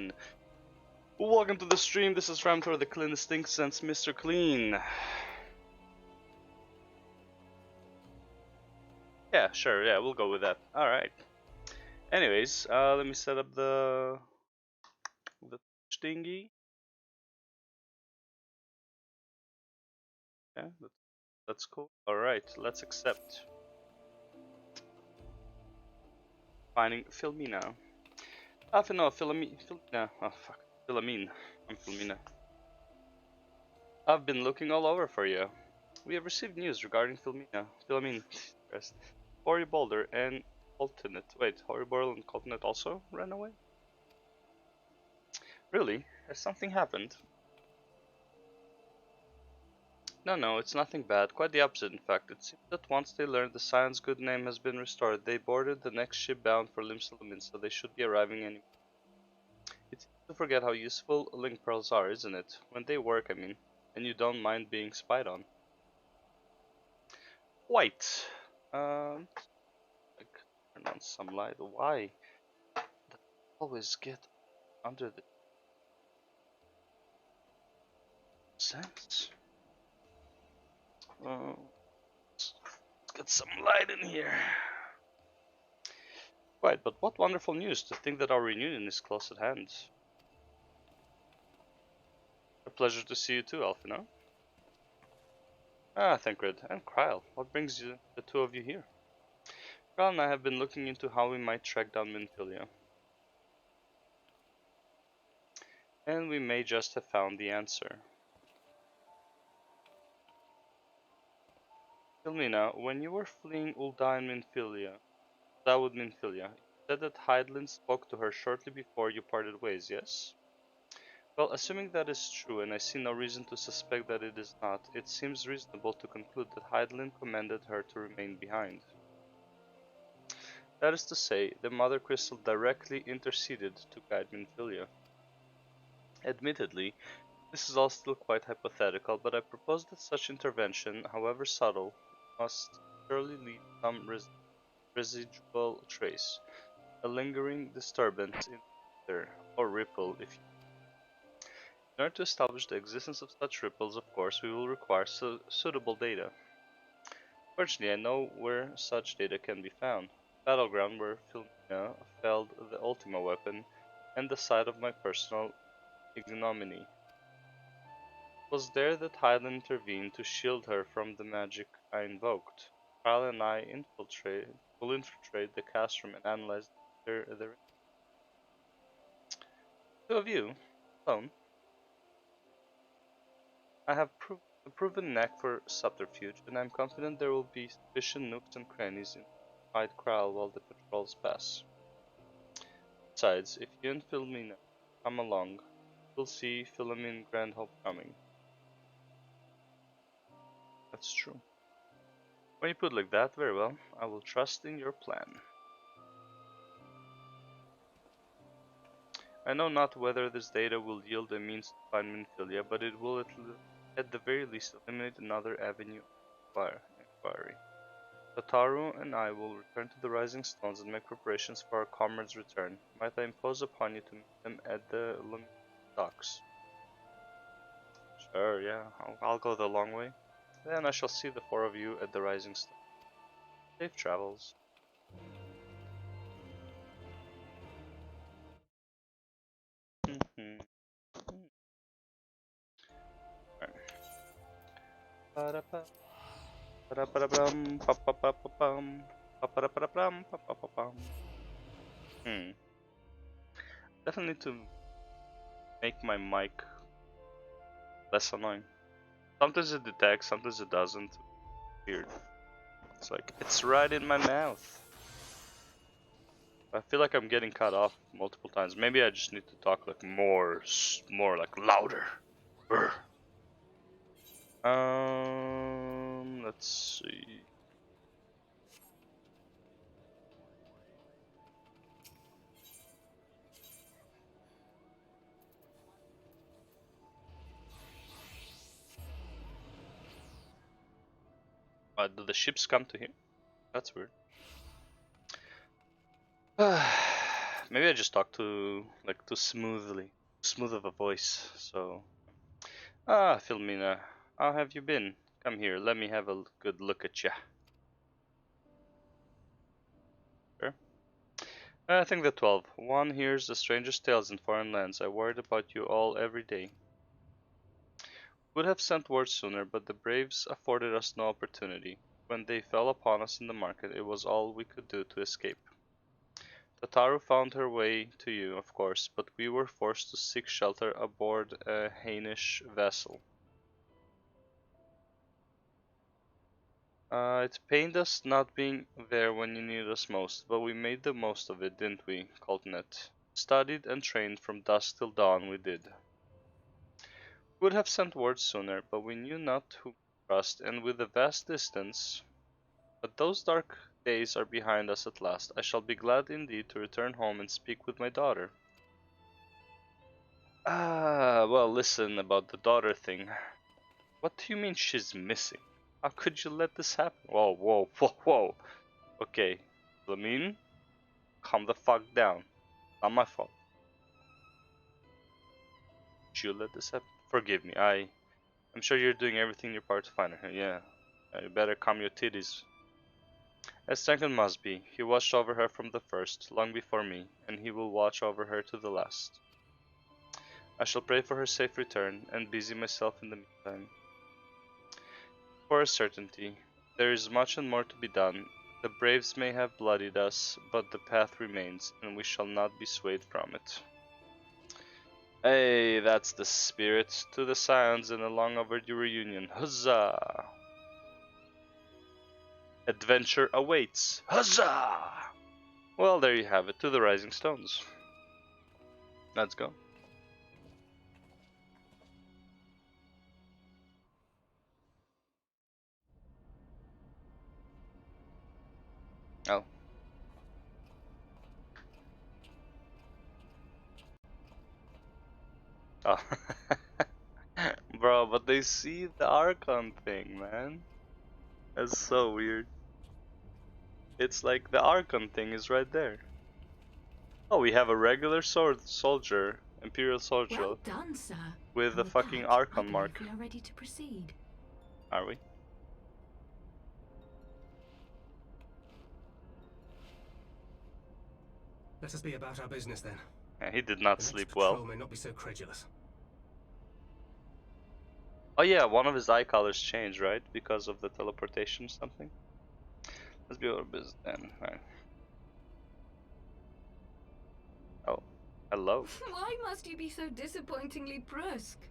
everyone. Welcome to the stream. This is Ramtor, the cleanest thing since Mr. Clean. Yeah, sure, yeah, we'll go with that. Alright. Anyways, let me set up the thingy. Yeah, that's cool. Alright, let's accept. Finding Filmina. No, Filmina. Oh, fuck. Philomene. I'm Filmina. I've been looking all over for you. We have received news regarding Philomene, Hori Boulder and Coltonet. Wait, Hori Boulder and Coltonet also ran away? Really? Has something happened? No, it's nothing bad. Quite the opposite, in fact. It seems that once they learned the Scion's good name has been restored, they boarded the next ship bound for Limsalamin, so they should be arriving any. It's easy to forget how useful link pearls are, isn't it? When they work, I mean. And you don't mind being spied on. White. Like, turn on some light. Why? Always get under the sense. Let's get some light in here. Right, but what wonderful news to think that our reunion is close at hand. A pleasure to see you too, Alphino. Ah, Thancred and Kryle. What brings you, the two of you here? Kryle and I have been looking into how we might track down Minfilia. And we may just have found the answer. Filmina, when you were fleeing Ul'dah and Minfilia, you said that Hydaelyn spoke to her shortly before you parted ways, yes? Well, assuming that is true, and I see no reason to suspect that it is not, it seems reasonable to conclude that Hydaelyn commanded her to remain behind. That is to say, the Mother Crystal directly interceded to guide Minfilia. Admittedly, this is all still quite hypothetical, but I propose that such intervention, however subtle, must surely leave some residual trace, a lingering disturbance in the ether, or ripple, if you. In order to establish the existence of such ripples, of course, we will require suitable data. Fortunately, I know where such data can be found. Battleground where Filmina felled the Ultima weapon, and the site of my personal ignominy. It was there that Hydaelyn intervened to shield her from the magic I invoked. Karl and I will infiltrate the cast room and analyze their two of you, alone. I have a proven knack for subterfuge, and I am confident there will be sufficient nooks and crannies in hide Kral while the patrols pass. Besides, if you and Philomena come along, you'll see Philomene Grand Hope coming. That's true. When you put it like that, very well. I will trust in your plan. I know not whether this data will yield a means to find Minfilia, but it will at the very least eliminate another avenue of inquiry. Tataru and I will return to the Rising Stones and make preparations for our comrades' return. Might I impose upon you to meet them at the docks? Sure, yeah, I'll go the long way. Then I shall see the four of you at the Rising Stone. Safe travels. Definitely need to make my mic less annoying. Sometimes it detects, sometimes it doesn't. Weird. It's like, it's right in my mouth. I feel like I'm getting cut off multiple times. Maybe I just need to talk like more like louder. Let's see. Do the ships come to here? That's weird. Maybe I just talk too smooth of a voice. So, Philomena, how have you been? Come here, let me have a good look at ya. Sure. I think the 12. One hears the strangest tales in foreign lands. I worried about you all every day. Would have sent word sooner, but the braves afforded us no opportunity. When they fell upon us in the market, it was all we could do to escape. Tataru found her way to you, of course, but we were forced to seek shelter aboard a Hainish vessel. It pained us not being there when you needed us most, but we made the most of it, didn't we, Coltonet? Studied and trained from dusk till dawn we did. Would have sent word sooner, but we knew not whom to trust, and with the vast distance. But those dark days are behind us at last. I shall be glad indeed to return home and speak with my daughter. Well, listen about the daughter thing. What do you mean she's missing? How could you let this happen? Whoa, whoa, whoa, whoa. Okay, Flamine, calm the fuck down. Not my fault. Did you let this happen? Forgive me. I'm sure you're doing everything in your part to find her. Yeah. You better calm your titties. As Duncan must be. He watched over her from the first, long before me, and he will watch over her to the last. I shall pray for her safe return, and busy myself in the meantime. For a certainty, there is much and more to be done. The braves may have bloodied us, but the path remains, and we shall not be swayed from it. Hey, that's the spirit. To the Scions and a long overdue reunion. Huzzah! Adventure awaits. Huzzah! Well, there you have it. To the Rising Stones. Let's go. Oh. Oh. Bro, but they see the Archon thing, man. That's so weird. It's like the Archon thing is right there. Oh, we have a regular soldier, Imperial soldier. Well done, sir. With the fucking Archon mark. We are ready to proceed. Are we? Let us be about our business then. Yeah, he did not The sleep next well. patrol may not be so credulous. Oh yeah, one of his eye colors changed, right? Because of the teleportation something. Let's be about our business then. Right. Oh, hello. Why must you be so disappointingly brusque?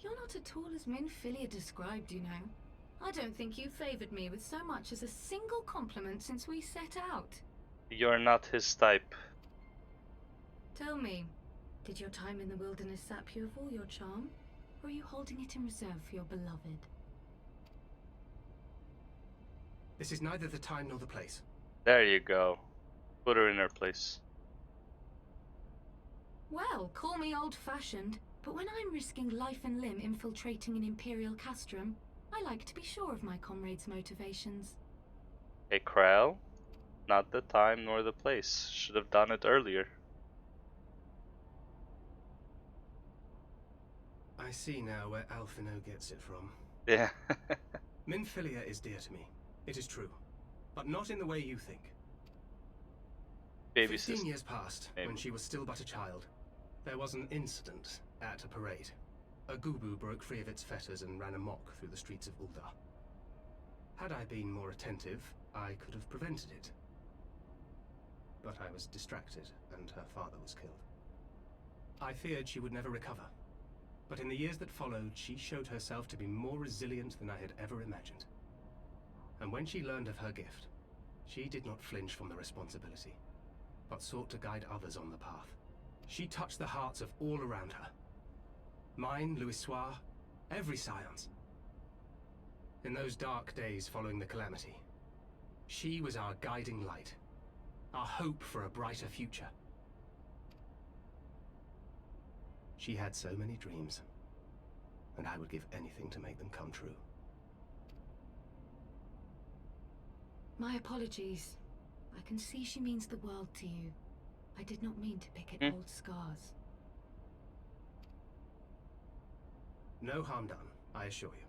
You're not at all as Minfilia described, you know. I don't think you favored me with so much as a single compliment since we set out. You're not his type. Tell me, did your time in the wilderness sap you of all your charm? Or are you holding it in reserve for your beloved? This is neither the time nor the place. There you go. Put her in her place. Well, call me old-fashioned, but when I'm risking life and limb infiltrating an Imperial castrum, I like to be sure of my comrades' motivations. Hey, Krell. Not the time nor the place. Should have done it earlier. I see now where Alphino gets it from. Yeah. Minfilia is dear to me. It is true. But not in the way you think. Baby 15 sister. years passed, when she was still but a child. There was an incident at a parade. A Gubu broke free of its fetters and ran amok through the streets of Ul'dah. Had I been more attentive, I could have prevented it. But I was distracted, and her father was killed. I feared she would never recover. But in the years that followed, she showed herself to be more resilient than I had ever imagined. And when she learned of her gift, she did not flinch from the responsibility, but sought to guide others on the path. She touched the hearts of all around her. Mine, Louisoix, every Scion's. In those dark days following the calamity, she was our guiding light, our hope for a brighter future. She had so many dreams, and I would give anything to make them come true. My apologies. I can see she means the world to you. I did not mean to pick at old scars. No harm done, I assure you.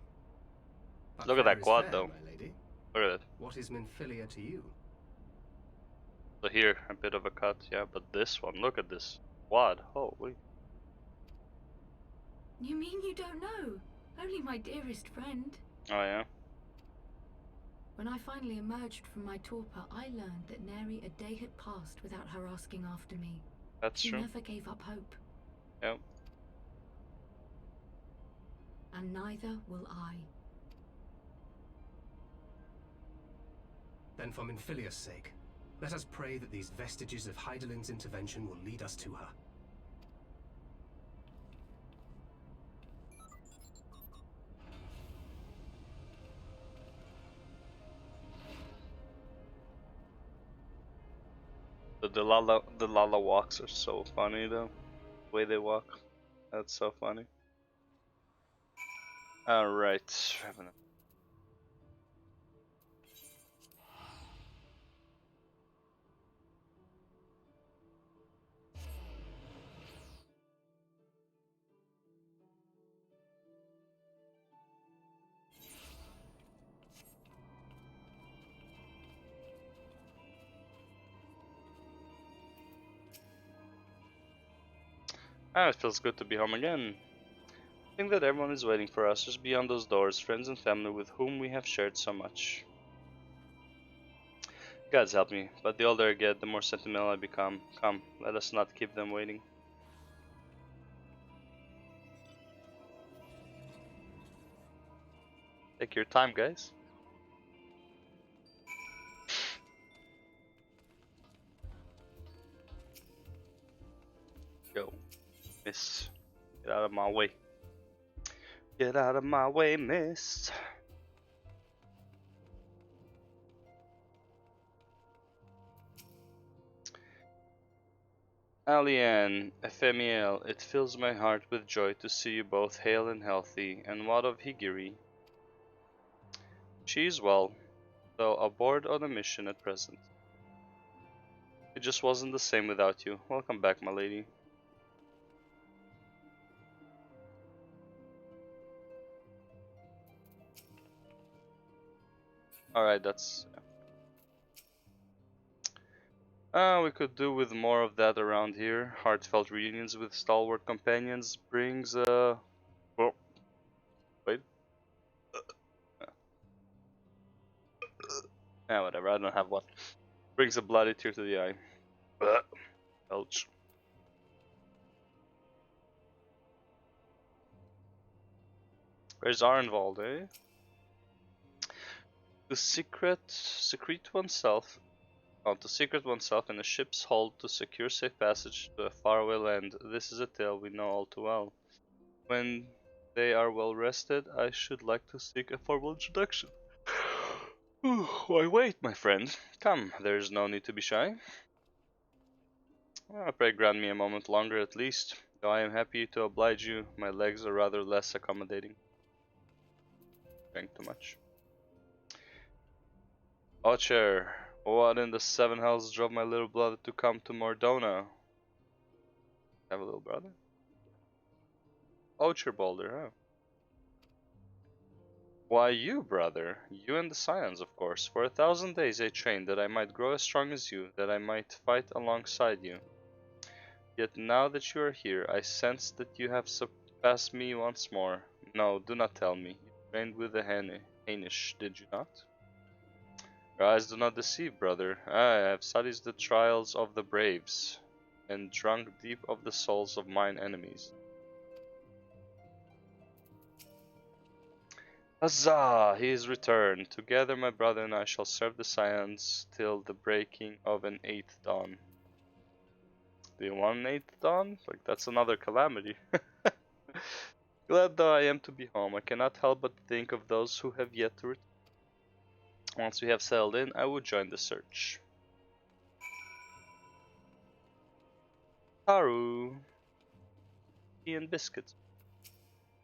But Look at fair that is quad fair, though. my lady. Look at it. What is Minfilia to you? So here, a bit of a cut, yeah, but this one, look at this quad. Holy. You mean you don't know? Only my dearest friend. Oh yeah. When I finally emerged from my torpor, I learned that nary a day had passed without her asking after me. That's She true. never gave up hope. Yep. And neither will I. Then for Minfilia's sake, let us pray that these vestiges of Hydaelyn's intervention will lead us to her. The Lala walks are so funny though. The way they walk. That's so funny. Alright. Ah, it feels good to be home again. I think that everyone is waiting for us just beyond those doors, friends and family with whom we have shared so much. Gods help me, but the older I get, the more sentimental I become. Come, let us not keep them waiting. Take your time, guys. Go, miss. Get out of my way. Get out of my way, miss. Alien, Ephemiel, it fills my heart with joy to see you both hale and healthy. And what of Higiri? She is well, though aboard on a mission at present. It just wasn't the same without you. Welcome back, my lady. Alright, that's... we could do with more of that around here. Heartfelt reunions with stalwart companions brings oh, wait. Whatever, I don't have one. Brings a bloody tear to the eye. Ouch. Where's Arnvald, eh? Secrete oneself to secret oneself in a ship's hold to secure safe passage to a faraway land. This is a tale we know all too well. When they are well rested, I should like to seek a formal introduction. Why wait, my friend? Come, there is no need to be shy. Pray grant me a moment longer at least, though I am happy to oblige you. My legs are rather less accommodating. Drank too much. Ocher, what in the seven hells drove my little brother to come to Mordona? Have a little brother? Ocher Boulder, huh? Why you, brother? You and the Scions, of course. For 1,000 days I trained that I might grow as strong as you, that I might fight alongside you. Yet now that you are here, I sense that you have surpassed me once more. No, do not tell me. You trained with the Hainish, did you not? Your eyes do not deceive, brother. I have studied the trials of the braves, and drunk deep of the souls of mine enemies. Huzzah! He is returned. Together my brother and I shall serve the Scions till the breaking of an 8th dawn. Do you want an 8th dawn? Like, that's another calamity. Glad though I am to be home, I cannot help but think of those who have yet to return. Once we have settled in, I will join the search. Haru! Tea and biscuits.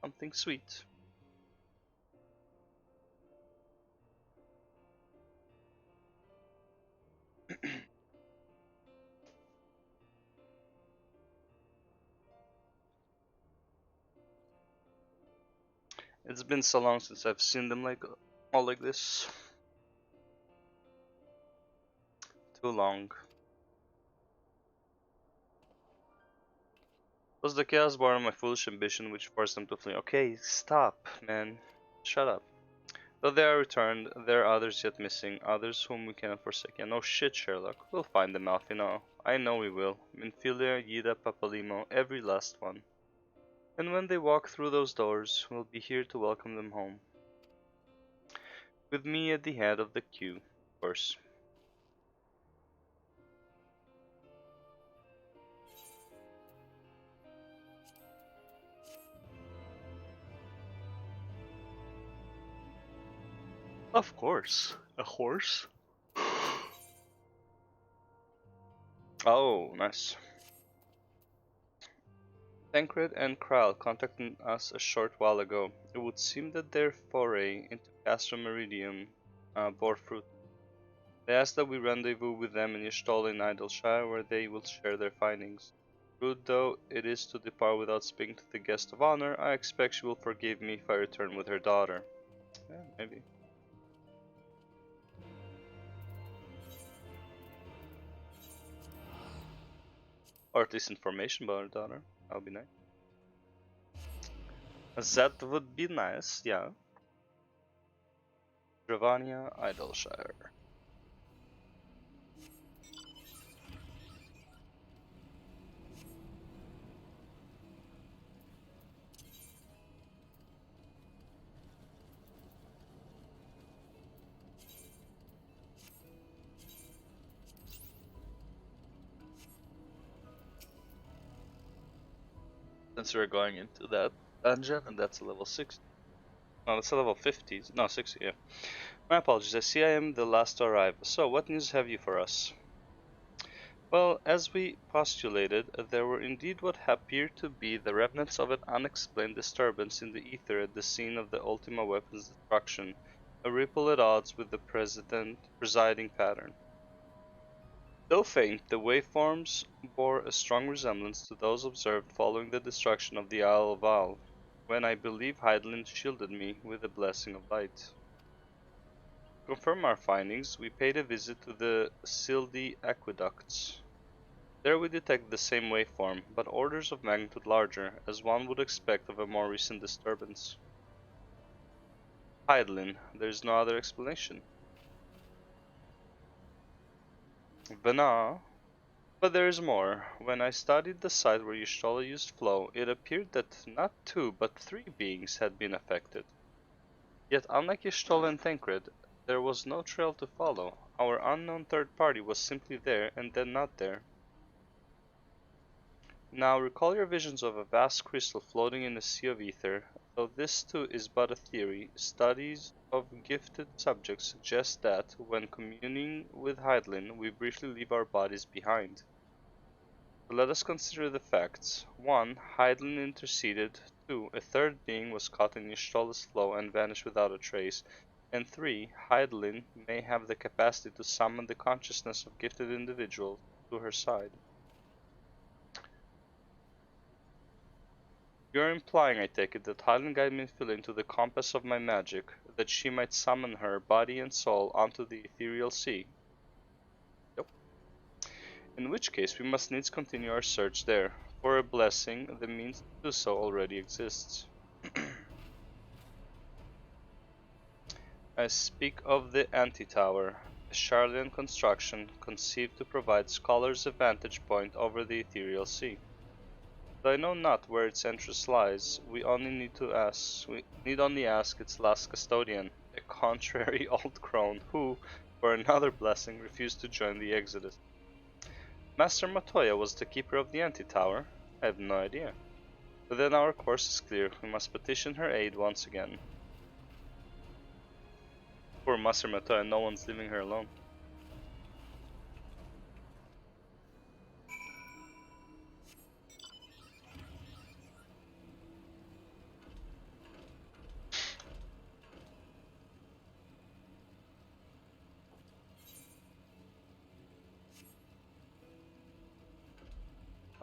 Something sweet. It's been so long since I've seen them like all like this. Too long. Was the chaos born of my foolish ambition which forced them to flee? Okay, stop, man. Shut up. Though they are returned, there are others yet missing, others whom we cannot forsake. Yeah, no shit, Sherlock. We'll find them, Alfino. I know we will. Minfilia, Yida, Papalimo, every last one. And when they walk through those doors, we'll be here to welcome them home. With me at the head of the queue, of course. Of course. A horse? Oh, nice. Tancred and Kral contacted us a short while ago. It would seem that their foray into Castro Meridian bore fruit. They asked that we rendezvous with them in Ystol in Idleshire, where they will share their findings. Rude though it is to depart without speaking to the guest of honor, I expect she will forgive me if I return with her daughter. Yeah, maybe. Or at least information about her daughter. That would be nice. That would be nice, yeah. Dravania, Idleshire. Since we're going into that dungeon, and that's a level 60. No, that's a level 50. No, 60, yeah. My apologies, I see I am the last to arrive. So, what news have you for us? Well, as we postulated, there were indeed what appeared to be the remnants of an unexplained disturbance in the ether at the scene of the Ultima weapon's destruction, a ripple at odds with the presiding pattern. Though faint, the waveforms bore a strong resemblance to those observed following the destruction of the Isle of Al, when I believe Heidelin shielded me with a blessing of light. To confirm our findings, we paid a visit to the Sildi aqueducts. There we detected the same waveform, but orders of magnitude larger, as one would expect of a more recent disturbance. Heidelin, there is no other explanation. Vana. But there is more. When I studied the site where Y'shtola used flow, it appeared that not two, but three beings had been affected. Yet unlike Y'shtola and Tancred, there was no trail to follow. Our unknown third party was simply there and then not there. Now recall your visions of a vast crystal floating in a sea of ether. Though this too is but a theory, studies of gifted subjects suggest that, when communing with Heidelin, we briefly leave our bodies behind. So let us consider the facts. 1. Heidelin interceded. 2. A third being was caught in Y'shtola's flow and vanished without a trace. And 3. Heidelin may have the capacity to summon the consciousness of gifted individuals to her side. You are implying, I take it, that Heidelin guided Minfilia into the compass of my magic, that she might summon her body and soul onto the ethereal sea. Yep. In which case we must needs continue our search there. For a blessing, the means to do so already exists. I speak of the Anti-Tower, a Charlean construction conceived to provide scholars a vantage point over the ethereal sea. Though I know not where its entrance lies, we need only ask its last custodian, a contrary old crone who, for another blessing, refused to join the exodus. Master Matoya was the keeper of the Anti-Tower? I have no idea. But then our course is clear, we must petition her aid once again. Poor Master Matoya, no one's leaving her alone.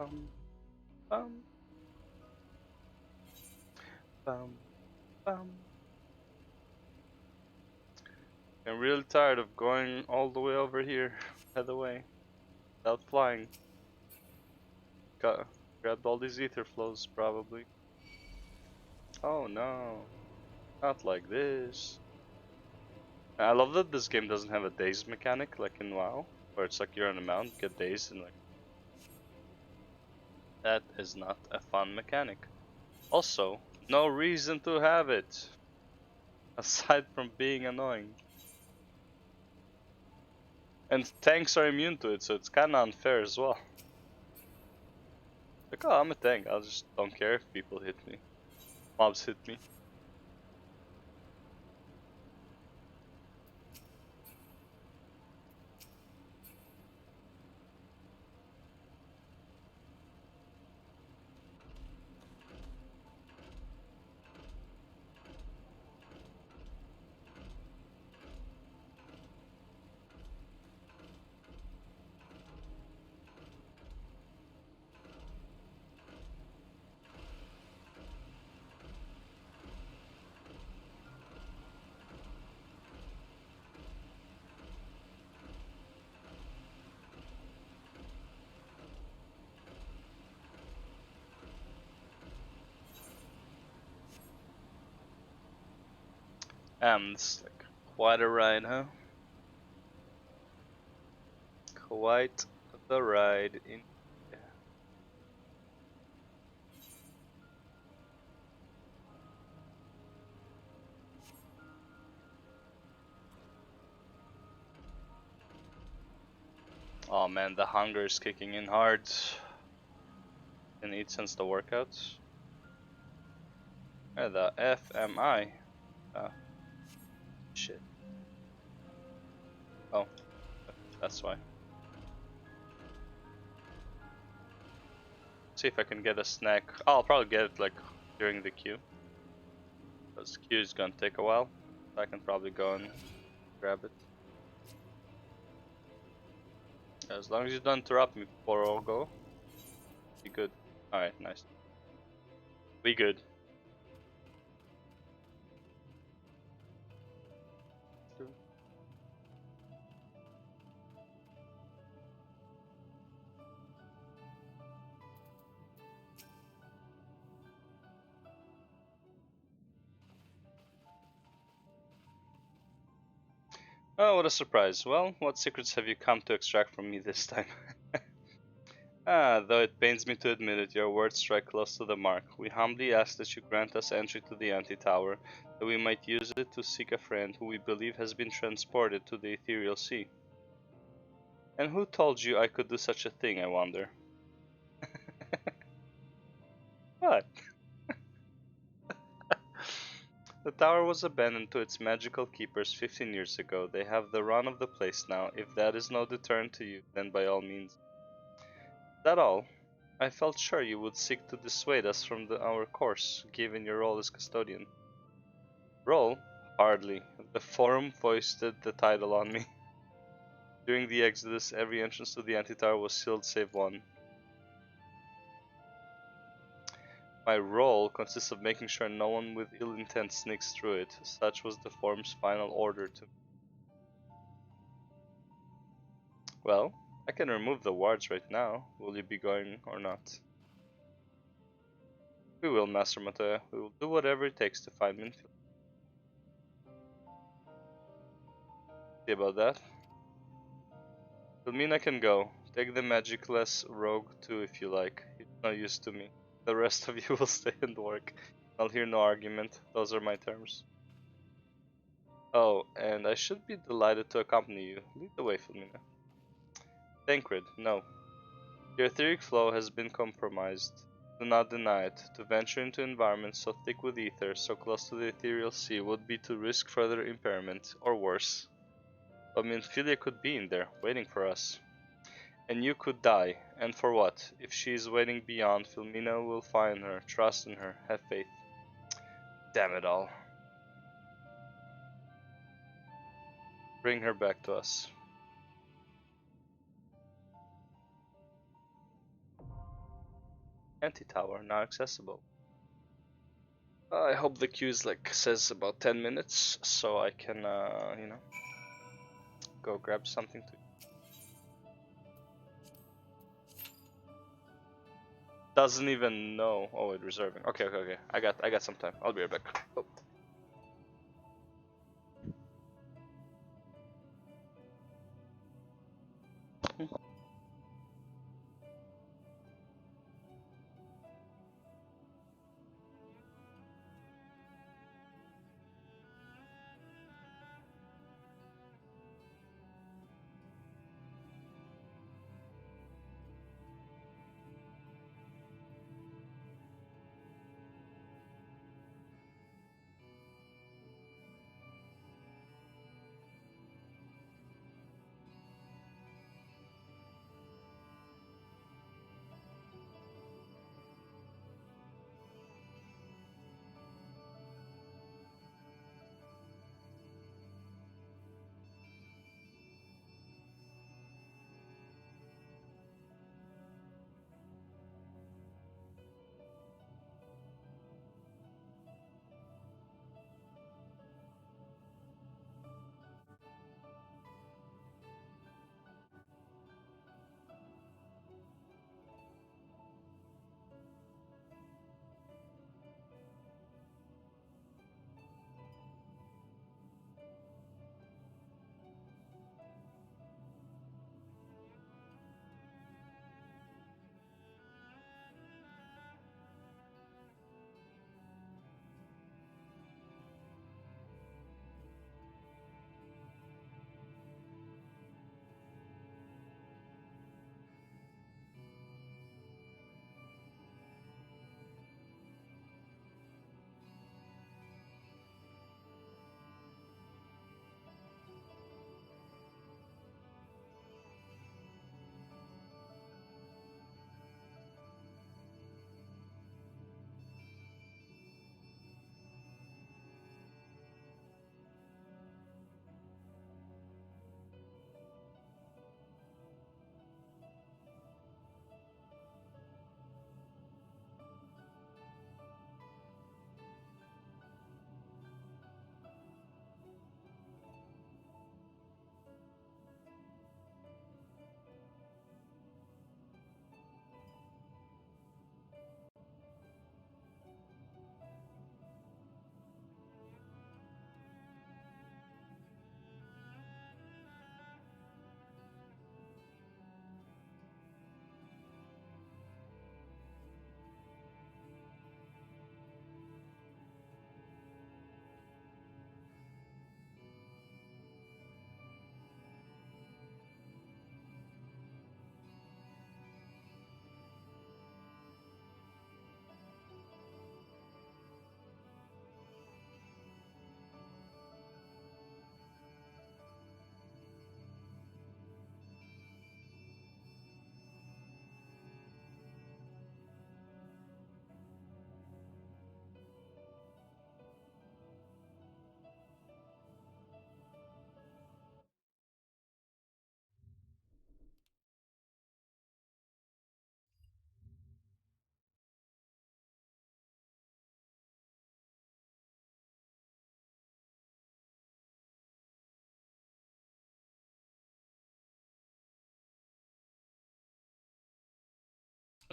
Um, um, um. Bum. I'm really tired of going all the way over here, by the way, without flying. Got grabbed all these ether flows, probably. Oh no, not like this. I love that this game doesn't have a daze mechanic like in WoW, where it's like you're on a mount, get dazed, and like that is not a fun mechanic. Also, no reason to have it, aside from being annoying. And tanks are immune to it, so it's kinda unfair as well. Like, oh, I'm a tank, I just don't care if people hit me. Mobs hit me. It's like quite a ride, huh? Quite the ride in. Oh man, the hunger is kicking in hard. Can eat since the workouts. The FMI. Shit. Oh, that's why. See if I can get a snack. Oh, I'll probably get it like during the queue. Because queue is gonna take a while. I can probably go and grab it. As long as you don't interrupt me before I'll go, be good. Alright, nice. We good. Oh, what a surprise. Well, what secrets have you come to extract from me this time? Though it pains me to admit it, your words strike close to the mark. We humbly ask that you grant us entry to the anti-tower, that we might use it to seek a friend who we believe has been transported to the ethereal sea. And who told you I could do such a thing, I wonder? What? The tower was abandoned to its magical keepers 15 years ago. They have the run of the place now. If that is no deterrent to you, then by all means. Is that all? I felt sure you would seek to dissuade us from our course, given your role as custodian. Role? Hardly. The forum foisted the title on me. During the Exodus, every entrance to the Antitower was sealed save one. My role consists of making sure no one with ill intent sneaks through it. Such was the forum's final order to me. Well, I can remove the wards right now. Will you be going or not? We will, Master Matoya. We will do whatever it takes to find Minfield. See about that. Filmina can go. Take the magicless rogue too if you like. He's no use to me. The rest of you will stay and work. I'll hear no argument. Those are my terms. Oh, and I should be delighted to accompany you. Lead the way, Filmina. Tancred, no. Your etheric flow has been compromised. Do not deny it. To venture into environments so thick with ether, so close to the ethereal sea, would be to risk further impairment, or worse. But Minfilia could be in there, waiting for us. And you could die. And for what? If she is waiting beyond, Filmina will find her. Trust in her. Have faith. Damn it all. Bring her back to us. Anti-tower now accessible. I hope the queue is like says about 10 minutes, so I can, you know, go grab something to. Doesn't even know. Oh, wait, reserving. Okay, okay, okay. I got some time. I'll be right back. Oh.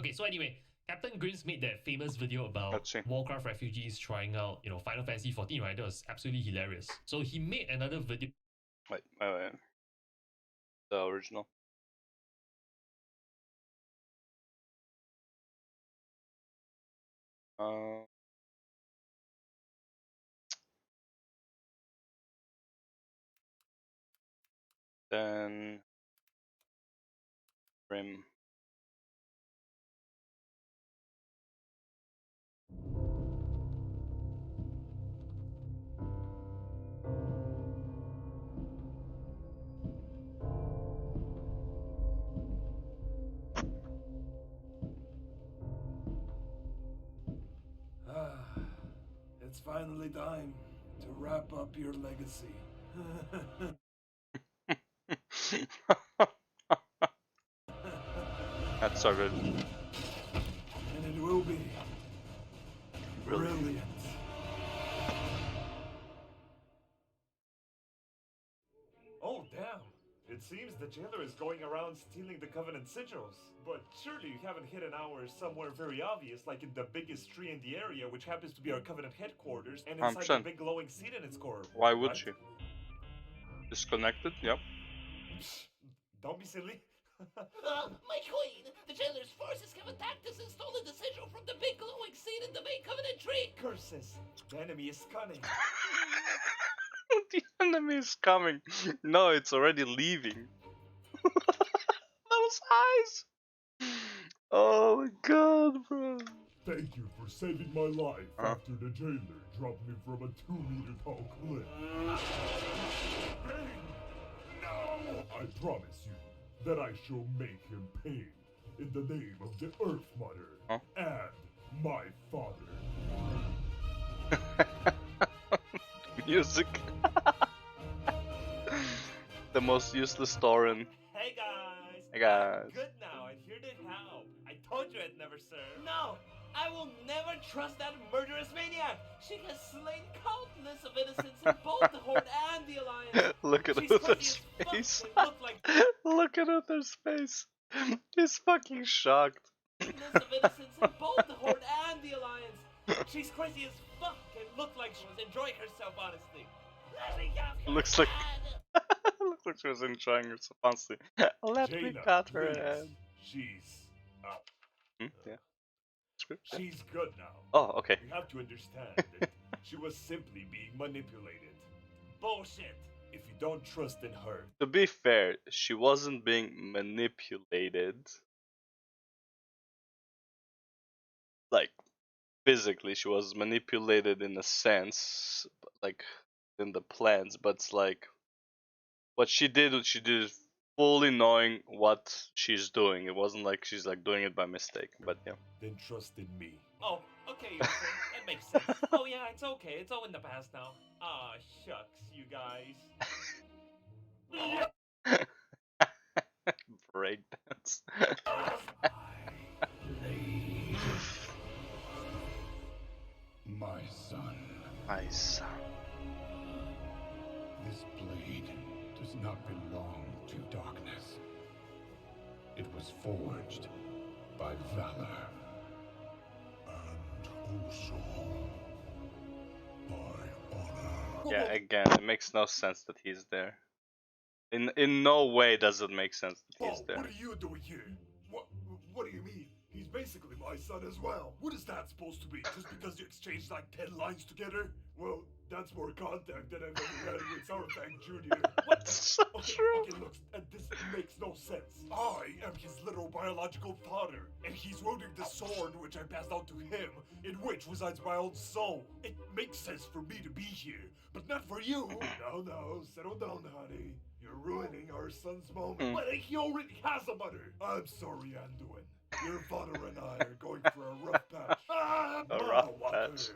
Okay, so anyway, Captain Grims made that famous video about Let's see. Warcraft refugees trying out, Final Fantasy 14, right? That was absolutely hilarious. So he made another video. Wait. The original. Then Rim. It's finally time to wrap up your legacy. That's so good. And it will be Brilliant. brilliant. seems the jailer is going around stealing the Covenant sigils. But surely you haven't hit an hour somewhere very obvious, like in the biggest tree in the area, which happens to be our Covenant headquarters, and inside the 100%. big glowing seed in its core. Why would right? she? Disconnected? Yep. Don't be silly. My queen! The jailer's forces have attacked us and stolen the sigil from the big glowing seed in the main Covenant tree! Curses! The enemy is cunning. The enemy is coming. No, it's already leaving. Those eyes! Oh my god, bro. Thank you for saving my life after the jailer dropped me from a 2-meter tall cliff. No! I promise you that I shall make him pay in the name of the Earth Mother and my father. Music. The most useless Thorin. Hey guys! Hey guys. I'm good now. I'm here to help. I told you I'd never serve. No! I will never trust that murderous maniac! She has slain countless of innocents in both the Horde and the Alliance! Look at She's Uther's crazy face. as fuck and look like Look at Uther's face. He's fucking shocked. countless of innocents in both the Horde and the Alliance! She's crazy as fuck and looked like she was enjoying herself, honestly! Let me have your Looks like hand. looks like she was enjoying herself honestly. Let me Jaina, cut her please. head. She's Yeah. Script. Yeah. she's good now. Oh, okay. You have to understand that she was simply being manipulated. Bullshit. If you don't trust in her, To be fair, she wasn't being manipulated. Like physically, she was manipulated in a sense, like in the plans. But it's like what she did fully knowing what she's doing. It wasn't like she's like doing it by mistake. But yeah. then trust in me. Oh, okay, Yoko. That makes sense. Oh yeah, it's okay. It's all in the past now. Ah, shucks, you guys. Breakdance. My son, My son. this blade does not belong to darkness. It was forged by valor. And also by honor. Yeah, again, it makes no sense that he's there. In no way does it make sense that he's Oh, there. what are you doing here? What do you mean? He's basically my son as well. What is that supposed to be? Just because you exchanged like 10 lines together? Well, that's more contact than I've ever had with Sarfang Jr. What's so true? Okay, look, and this makes no sense. I am his little biological father, and he's wielding the sword which I passed on to him, in which resides my own soul. It makes sense for me to be here, but not for you. No, settle down, honey. You're ruining our son's moment. But he already has a mother. I'm sorry, Anduin. Your father and I are going for a rough patch. A rough Walker, patch.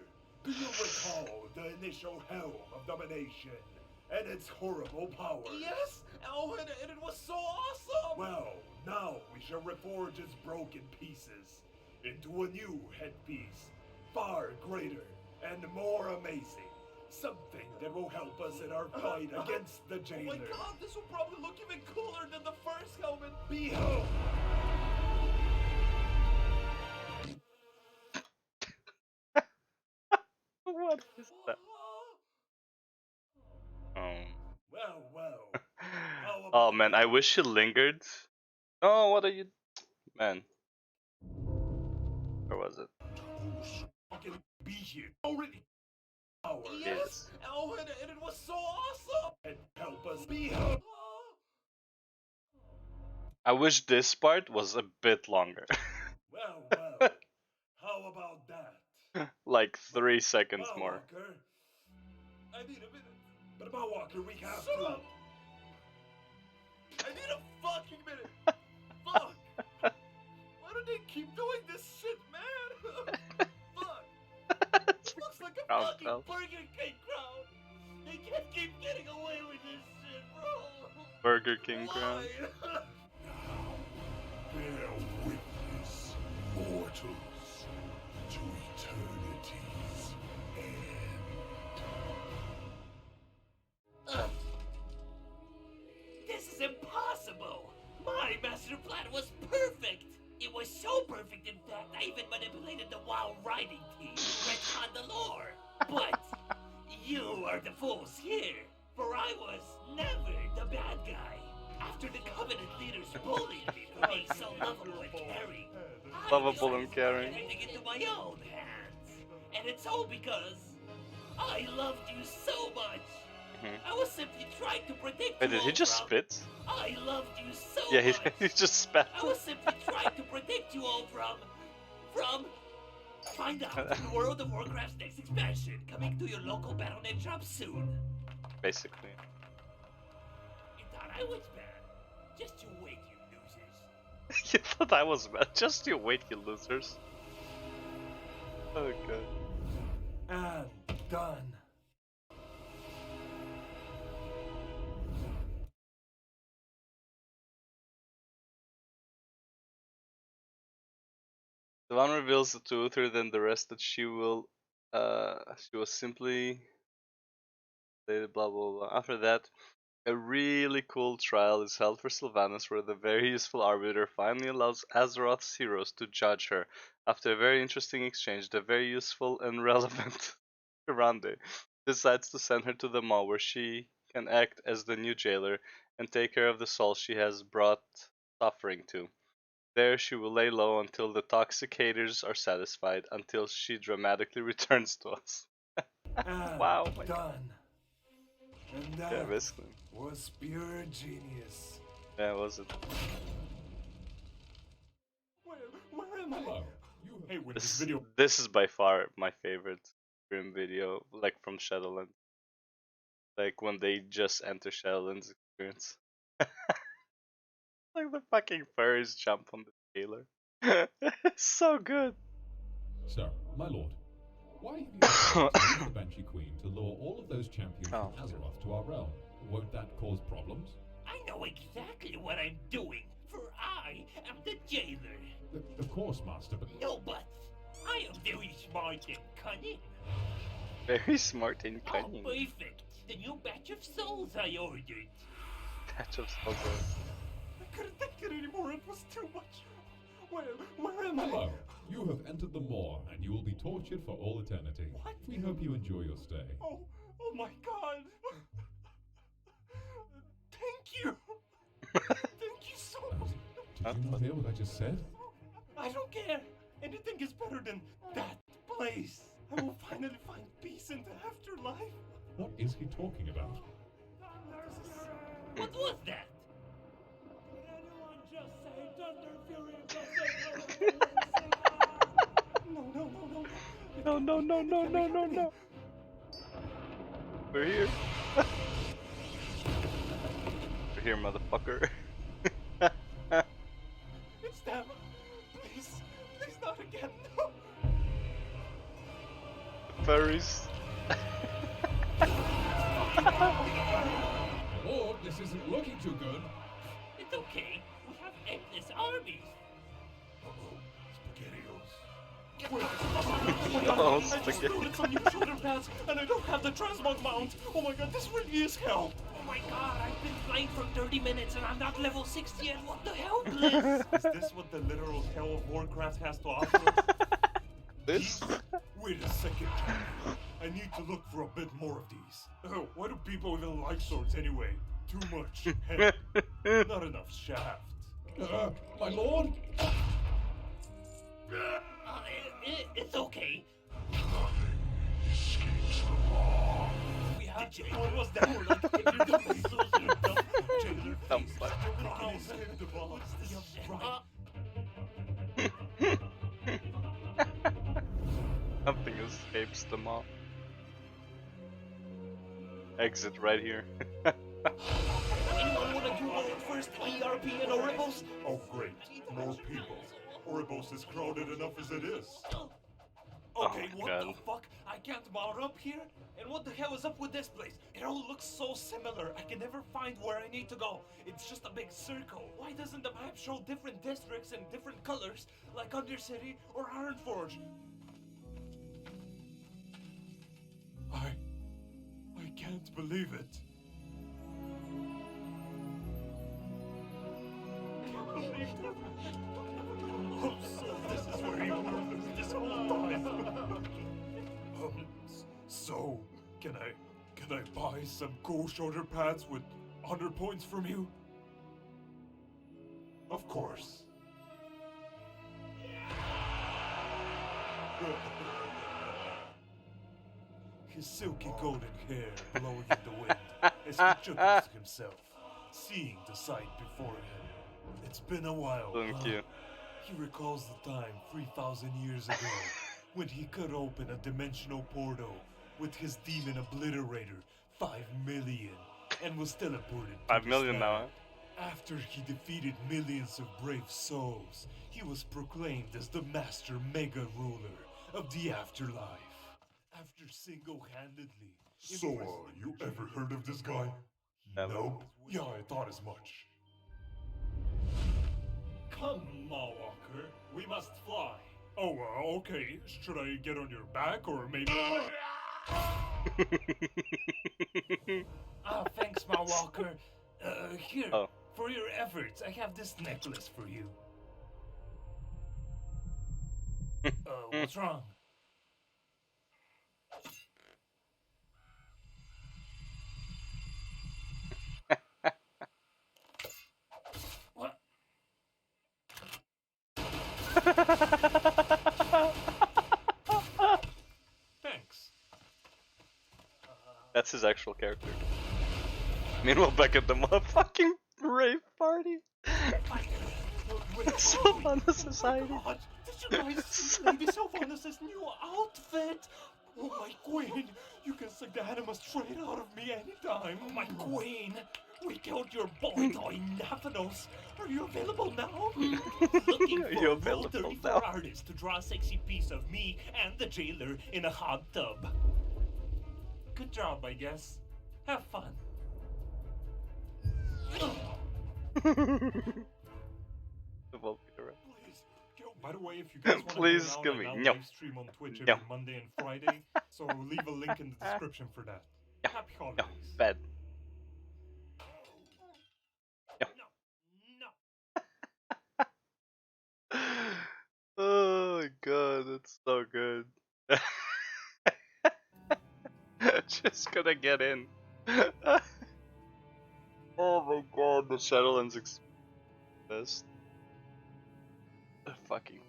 do you recall the initial helm of domination and its horrible powers? Yes! Oh, and it was so awesome! Well, now we shall reforge its broken pieces into a new headpiece, far greater and more amazing. Something that will help us in our fight against the Oh jailer. my god, this will probably look even cooler than the first helmet! Behold! What is that? Well. How Oh about man, I that? wish she lingered. Oh, what are you, man? Where was it? Fucking be here already. Powers Yes! Oh, and it was so awesome! and help us behold. I wish this part was a bit longer, Well. How about that? like 3 seconds more. Walker. I need a minute. But Walker, we have Shut to. up! I need a fucking minute! Fuck! Why do they keep doing this shit, man? Fuck! It looks like a Crowd fucking fell. Burger King crowd! They can't keep getting away with this shit, bro! Burger King crowd. Why? Bear witness, mortals, to eternity's end. This is impossible! My master plan was perfect! It was so perfect, in fact, I even manipulated the WoW writing team to retcon the lore. But you are the fools here, for I was never the bad guy. After the Covenant leaders bullied me for being so lovable and caring, I Lovable and decided to caring. take everything into my own hands. And it's all because I loved you so much. I was simply trying to protect Wait, you did he all just from... spit? I loved you so Yeah, he, much. he just spat. I was simply trying to protect you all from... Find out in World of Warcraft's next expansion, coming to your local Battle.net shop soon. Basically. You thought I was bad. Just you wait, you losers. You thought I was bad. Just you wait, you losers. Oh god. And done. Sivan reveals to Uther then the rest that she was simply blah blah blah. After that, a really cool trial is held for Sylvanas where the very useful Arbiter finally allows Azeroth's heroes to judge her. After a very interesting exchange, the very useful and relevant Durande decides to send her to the Maw where she can act as the new jailer and take care of the souls she has brought suffering to. There she will lay low until the toxicators are satisfied, until she dramatically returns to us. And Wow. My done. And yeah, that basically. was pure genius. Yeah, was it? Where am I? Hello. Hey, with this video. This is by far my favorite Grim video, like from Shadowlands. Like when they just enter Shadowlands experience. Like the fucking furries jump on the jailer. It's so good. Sir, my lord, why have you decided to use the Banshee Queen to lure all of those champions Oh, from Azeroth to our realm? Won't that cause problems? I know exactly what I'm doing, for I am the jailer. Of course, Master, but No buts. I am very smart and cunning. Very smart and Oh, cunning. perfect. The new batch of souls I ordered. Patch of Souls. I couldn't take it anymore. It was too much. Where am I? hello. You have entered the Maw, and you will be tortured for all eternity. What? We hope you enjoy your stay. Oh my god. Thank you. Thank you so much. Did you not hear what I just said? I don't care. Anything is better than that place. I will finally find peace in the afterlife. What is he talking about? What was that? No. No. We're here. We're here, motherfucker. It's them. Please not again. No. Furries. Lord, this isn't looking too good. It's okay. We have endless armies. Oh, I just noticed some new shoulder pads, and I don't have the transmog mount. Oh my god, this really is hell. Oh my god, I've been flying for 30 minutes and I'm not level 60 yet. What the hell, Bliss? Is this what the literal hell of Warcraft has to offer? This? Wait a second. I need to look for a bit more of these. Oh, why do people even like swords anyway? Too much head, not enough shaft. My lord? It's okay. We have DJ. What was that? Dumb fuck. Nothing escapes the mob. Exit right here. Anyone want to do world first ERP in Oribos? Oh great, more people. Oribos is crowded enough as it is. Okay, my what God. the fuck? I can't mount up here? And what the hell is up with this place? It all looks so similar. I can never find where I need to go. It's just a big circle. Why doesn't the map show different districts and different colors, like Undercity or Ironforge? I can't believe it. Oh, so this is where you were this whole time. So, can I buy some cool shoulder pads with 100 points from you? Of course. His silky golden hair blowing in the wind as he chuckles to himself, seeing the sight before him. It's been a while, Thank huh? you. He recalls the time 3,000 years ago when he cut open a dimensional portal with his demon obliterator 5 million and was teleported to 5 this million now, land. After he defeated millions of brave souls, he was proclaimed as the master mega ruler of the afterlife. After single-handedly. So, you ever heard of this guy? Never. Nope. Yeah, I thought as much. Come, Mawwalker, we must fly. Oh, okay. Should I get on your back or maybe? Ah, thanks, Mawwalker. Here, Oh. for your efforts, I have this necklace for you. What's wrong? What? Thanks. That's his actual character. Meanwhile, back at the motherfucking rave party. It's so fun, the society. Oh my God, did you guys see Lady Sylvanas' new outfit? Oh my queen, you can suck the anima straight out of me anytime. Oh my queen, we killed your boy toy Naphanos. Are you available now? Looking Are for you a available Rule 34 now? artist to draw a sexy piece of me and the jailer in a hot tub. Good job, I guess. Have fun. Please, by the way, if you guys want to Please hang out, give I me now no. live stream on Twitch No. every Monday and Friday, so I'll leave a link in the description for that. Happy No, holidays. bad. No. Oh my god, that's so good. Just gonna get in. Oh my god, the Shadowlands best. Fucking.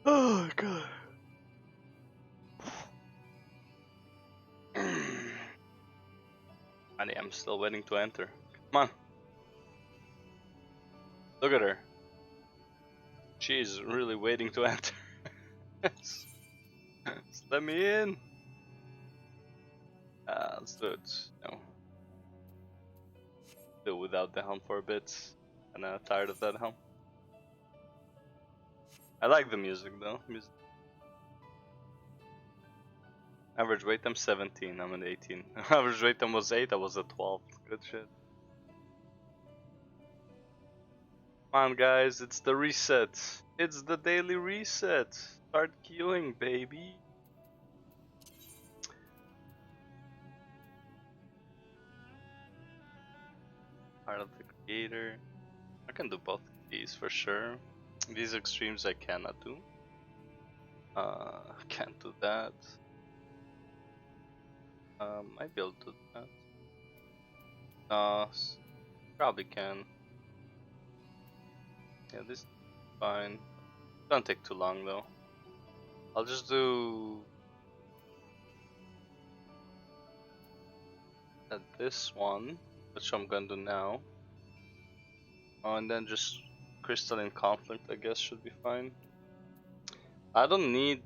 Oh god. Honey, I'm still waiting to enter. Come on. Look at her. She's really waiting to enter. Just let me in. Let's do it. No. Do without the helm for a bit. Kinda tired of that helm. I like the music though. Average weight I'm 17, I'm an 18. Average weight I was 8, I was a 12. Good shit. Come on guys, it's the reset. It's the daily reset. Start queuing, baby. Part of the creator. I can do both of these for sure. These extremes I cannot do. Can't do that. Might be able to do that. Probably can. Yeah, this is fine. Don't take too long though. I'll just do this one, which I'm gonna do now. Oh, and then just crystalline conflict, I guess, should be fine. I don't need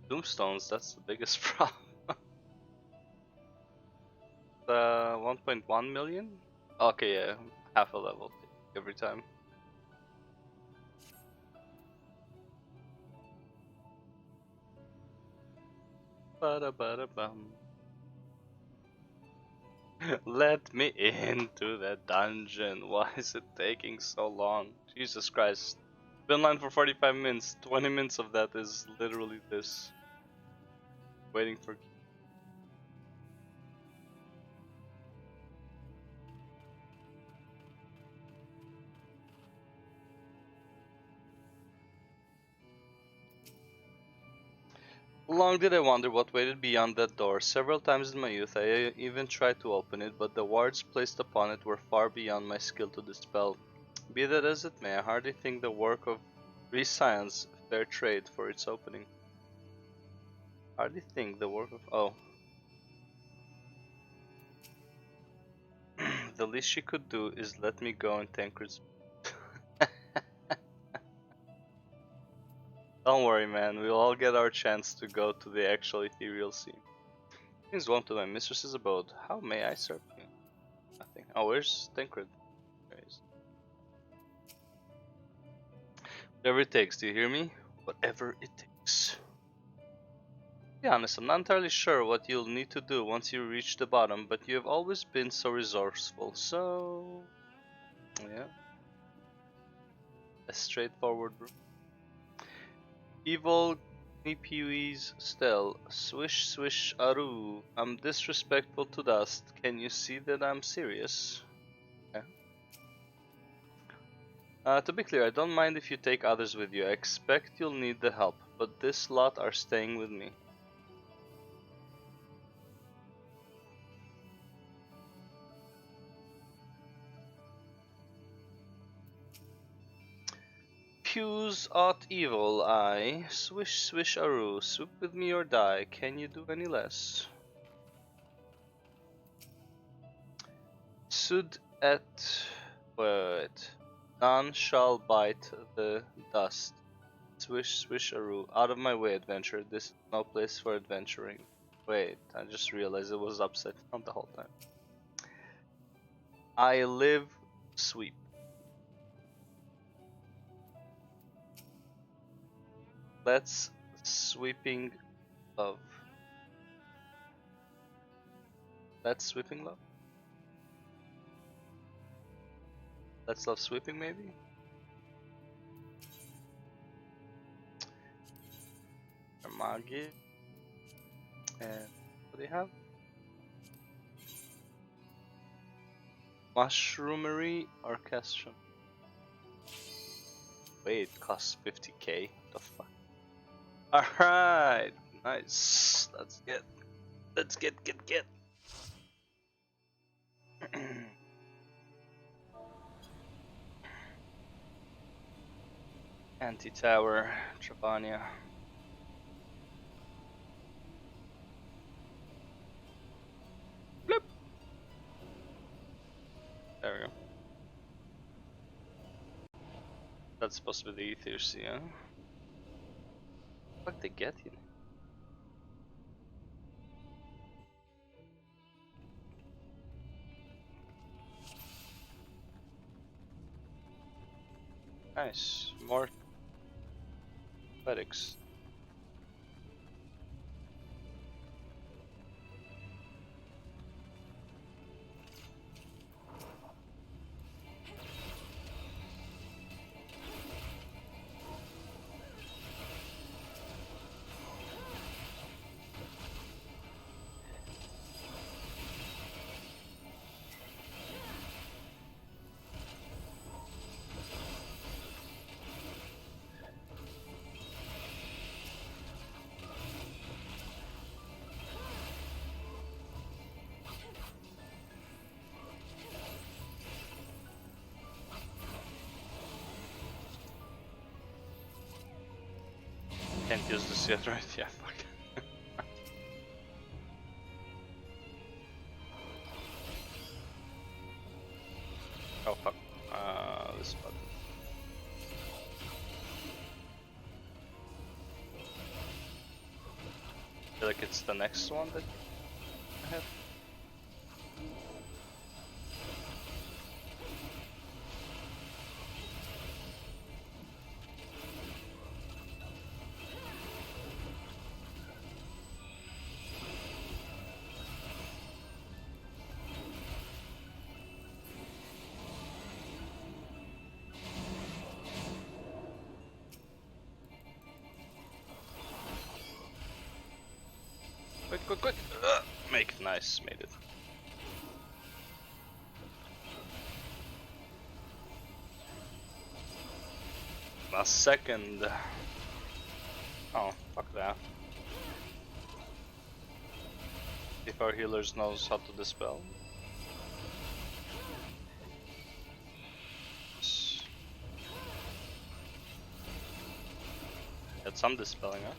tombstones, that's the biggest problem. 1.1 million? Okay, yeah, half a level every time. Ba-da-ba-da-bum. Let me into the dungeon. Why is it taking so long? Jesus Christ. Been online for 45 minutes. 20 minutes of that is literally this. Waiting for. Long did I wonder what waited beyond that door. Several times in my youth I even tried to open it, but the wards placed upon it were far beyond my skill to dispel. Be that as it may, I hardly think the work of Rescience fair trade for its opening. Hardly think the work of... oh. The least she could do is let me go in Tancred's... Don't worry, man, we'll all get our chance to go to the actual ethereal scene. Please welcome to my mistress's abode. How may I serve you? Nothing. Oh, where's Tancred? There he is. Whatever it takes, do you hear me? Whatever it takes. To be honest, I'm not entirely sure what you'll need to do once you reach the bottom, but you have always been so resourceful, so... yeah. A straightforward route. Evil Peewee's still. Swish swish aru. I'm disrespectful to dust. Can you see that I'm serious? Okay. To be clear, I don't mind if you take others with you. I expect you'll need the help, but this lot are staying with me. Pews ought evil, I. Swish swish aru. Swoop with me or die. Can you do any less? Sud et... wait. None shall bite the dust. Swish swish aru. Out of my way, adventure. This is no place for adventuring. Wait, I just realized it was upside down the whole time. I live sweep. Let's sweeping love. Let's sweeping love? Let's love sweeping maybe? Magi. And what do you have? Mushroomery Orchestra. Wait, it costs 50k. What the fuck? Alright, nice. Let's get. Anti-tower, Travania. Bloop. There we go. That's supposed to be the Ether, yeah? What they get you? Nice, more athletics. Can't use this yet, right? Yeah, fuck. Oh fuck. This button. I feel like it's the next one that I have. Quick! Make it nice, made it. Last second. Oh, fuck that. If our healers knows how to dispel. Had some dispelling, huh?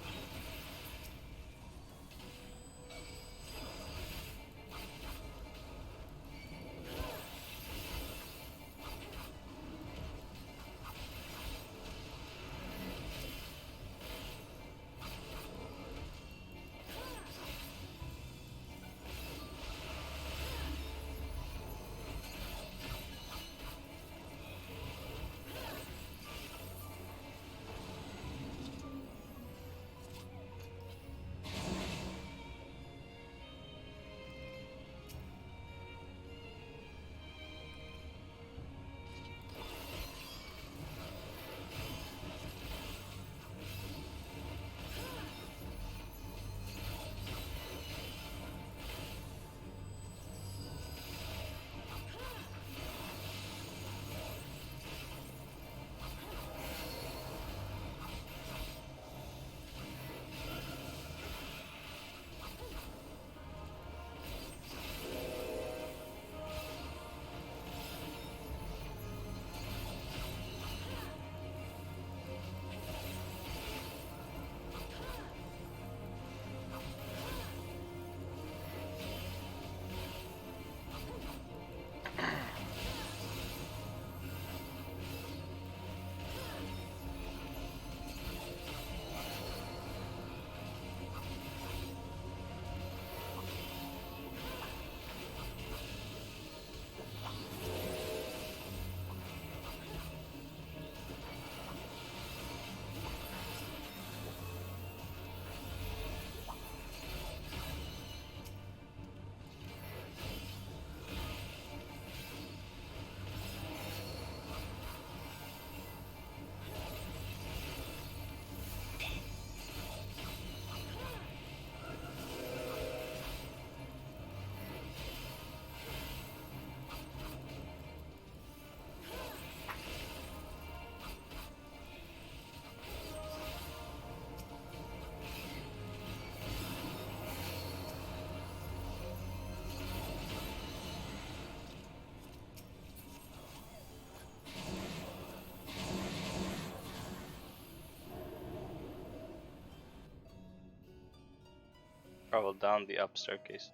Travel down the up staircase.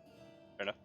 Fair enough.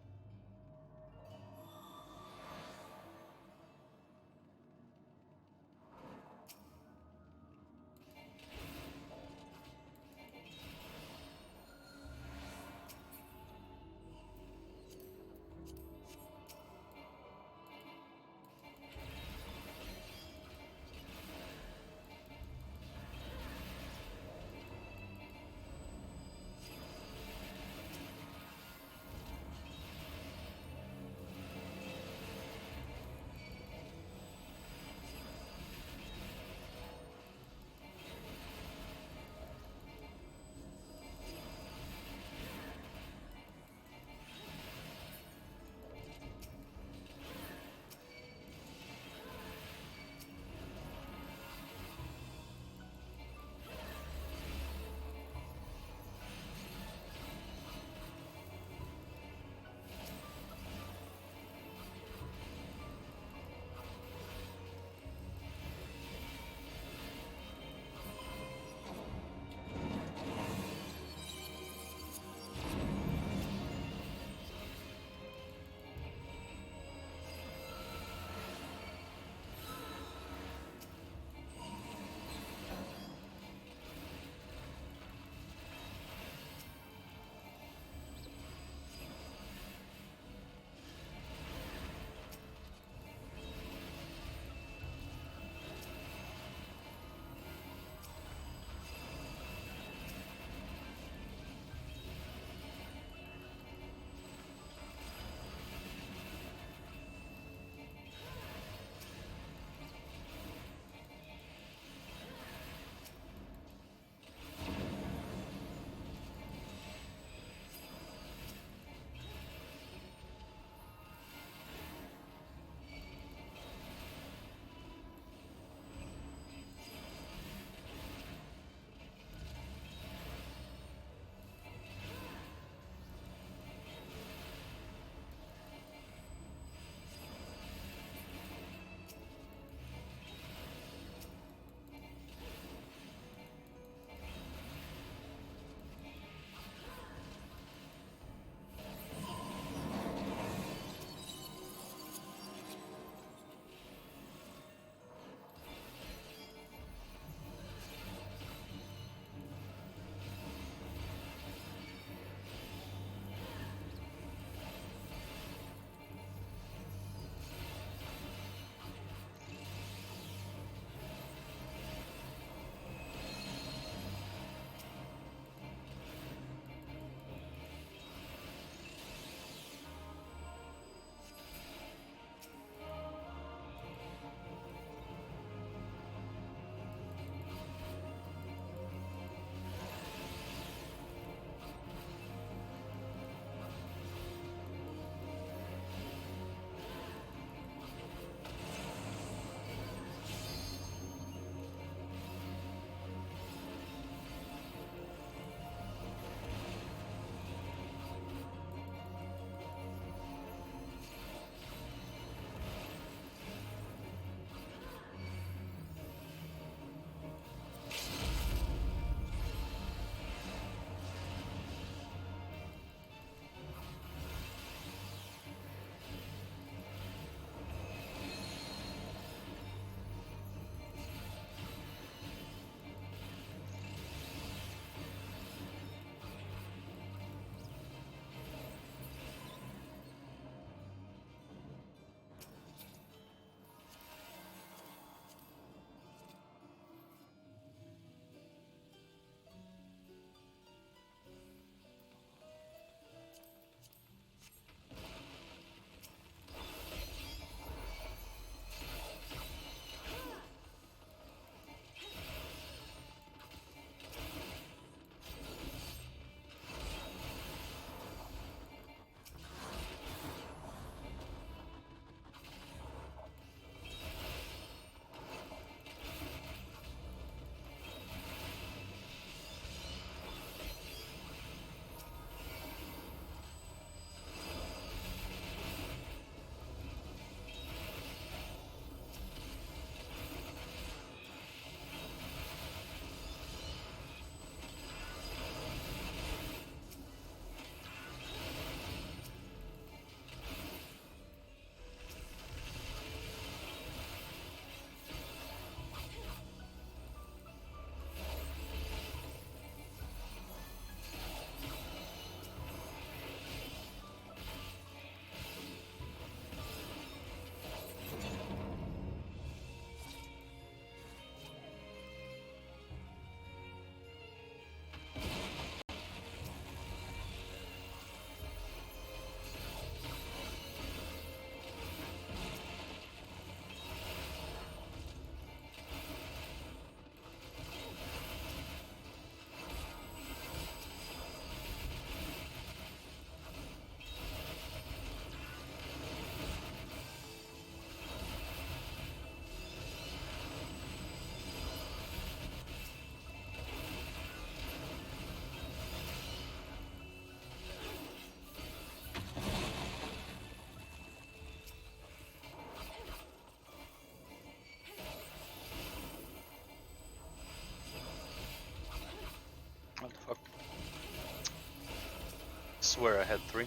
swear I had 3.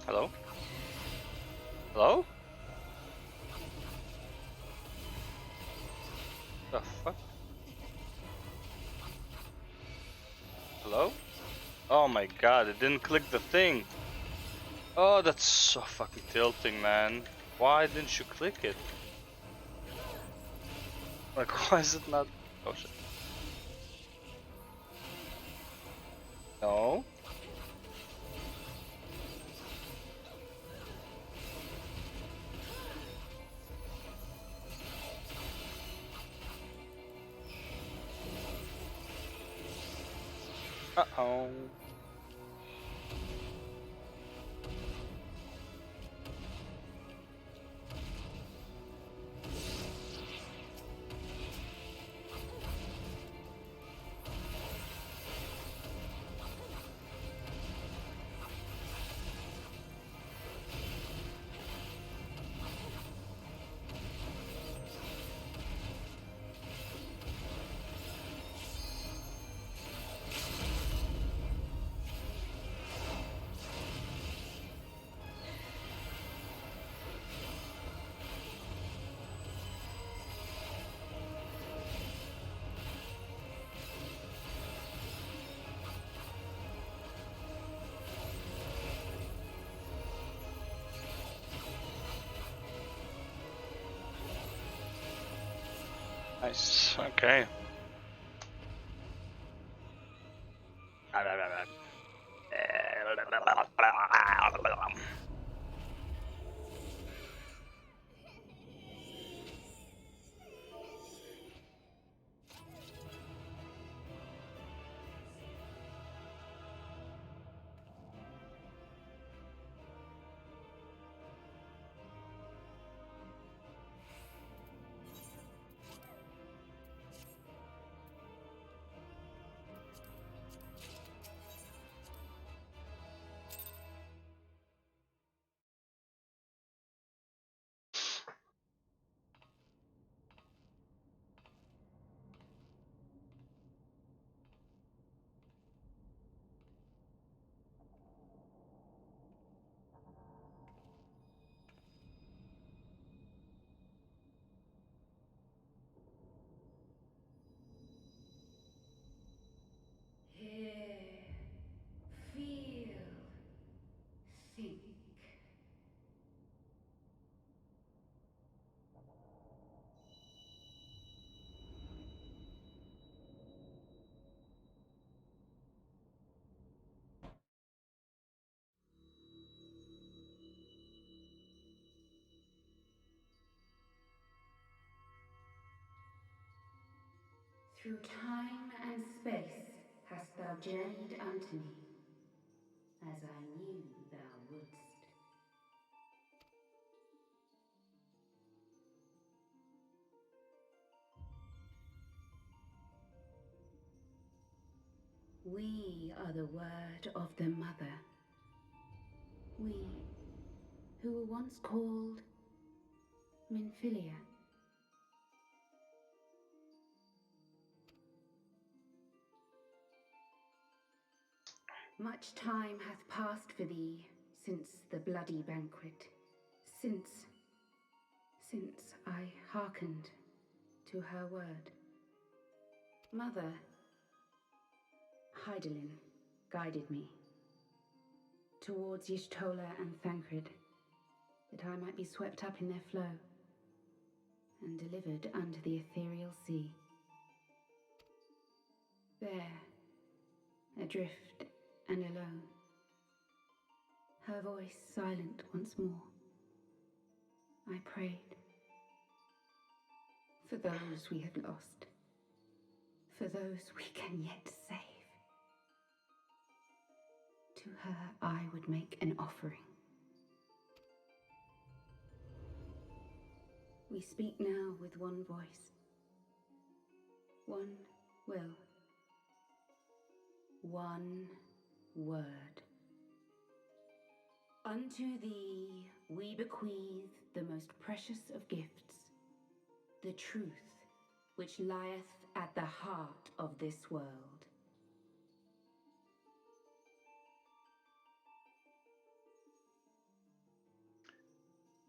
Hello? Hello? The fuck? Hello? Oh my god, it didn't click the thing. Oh, that's so fucking tilting, man. Why didn't you click it? Like, why is it not? Oh shit. No. Uh-oh. Nice. Okay. Through time and space hast thou journeyed unto me, as I knew thou wouldst. We are the word of the Mother. We, who were once called Minfilia. Much time hath passed for thee since the bloody banquet, since I hearkened to her word. Mother, Hydaelyn guided me towards Y'shtola and Thancred, that I might be swept up in their flow and delivered unto the ethereal sea. There, adrift and alone, her voice silent once more, I prayed for those we had lost, for those we can yet save. To her I would make an offering. We speak now with one voice, one will, one word. Unto thee we bequeath the most precious of gifts, the truth which lieth at the heart of this world.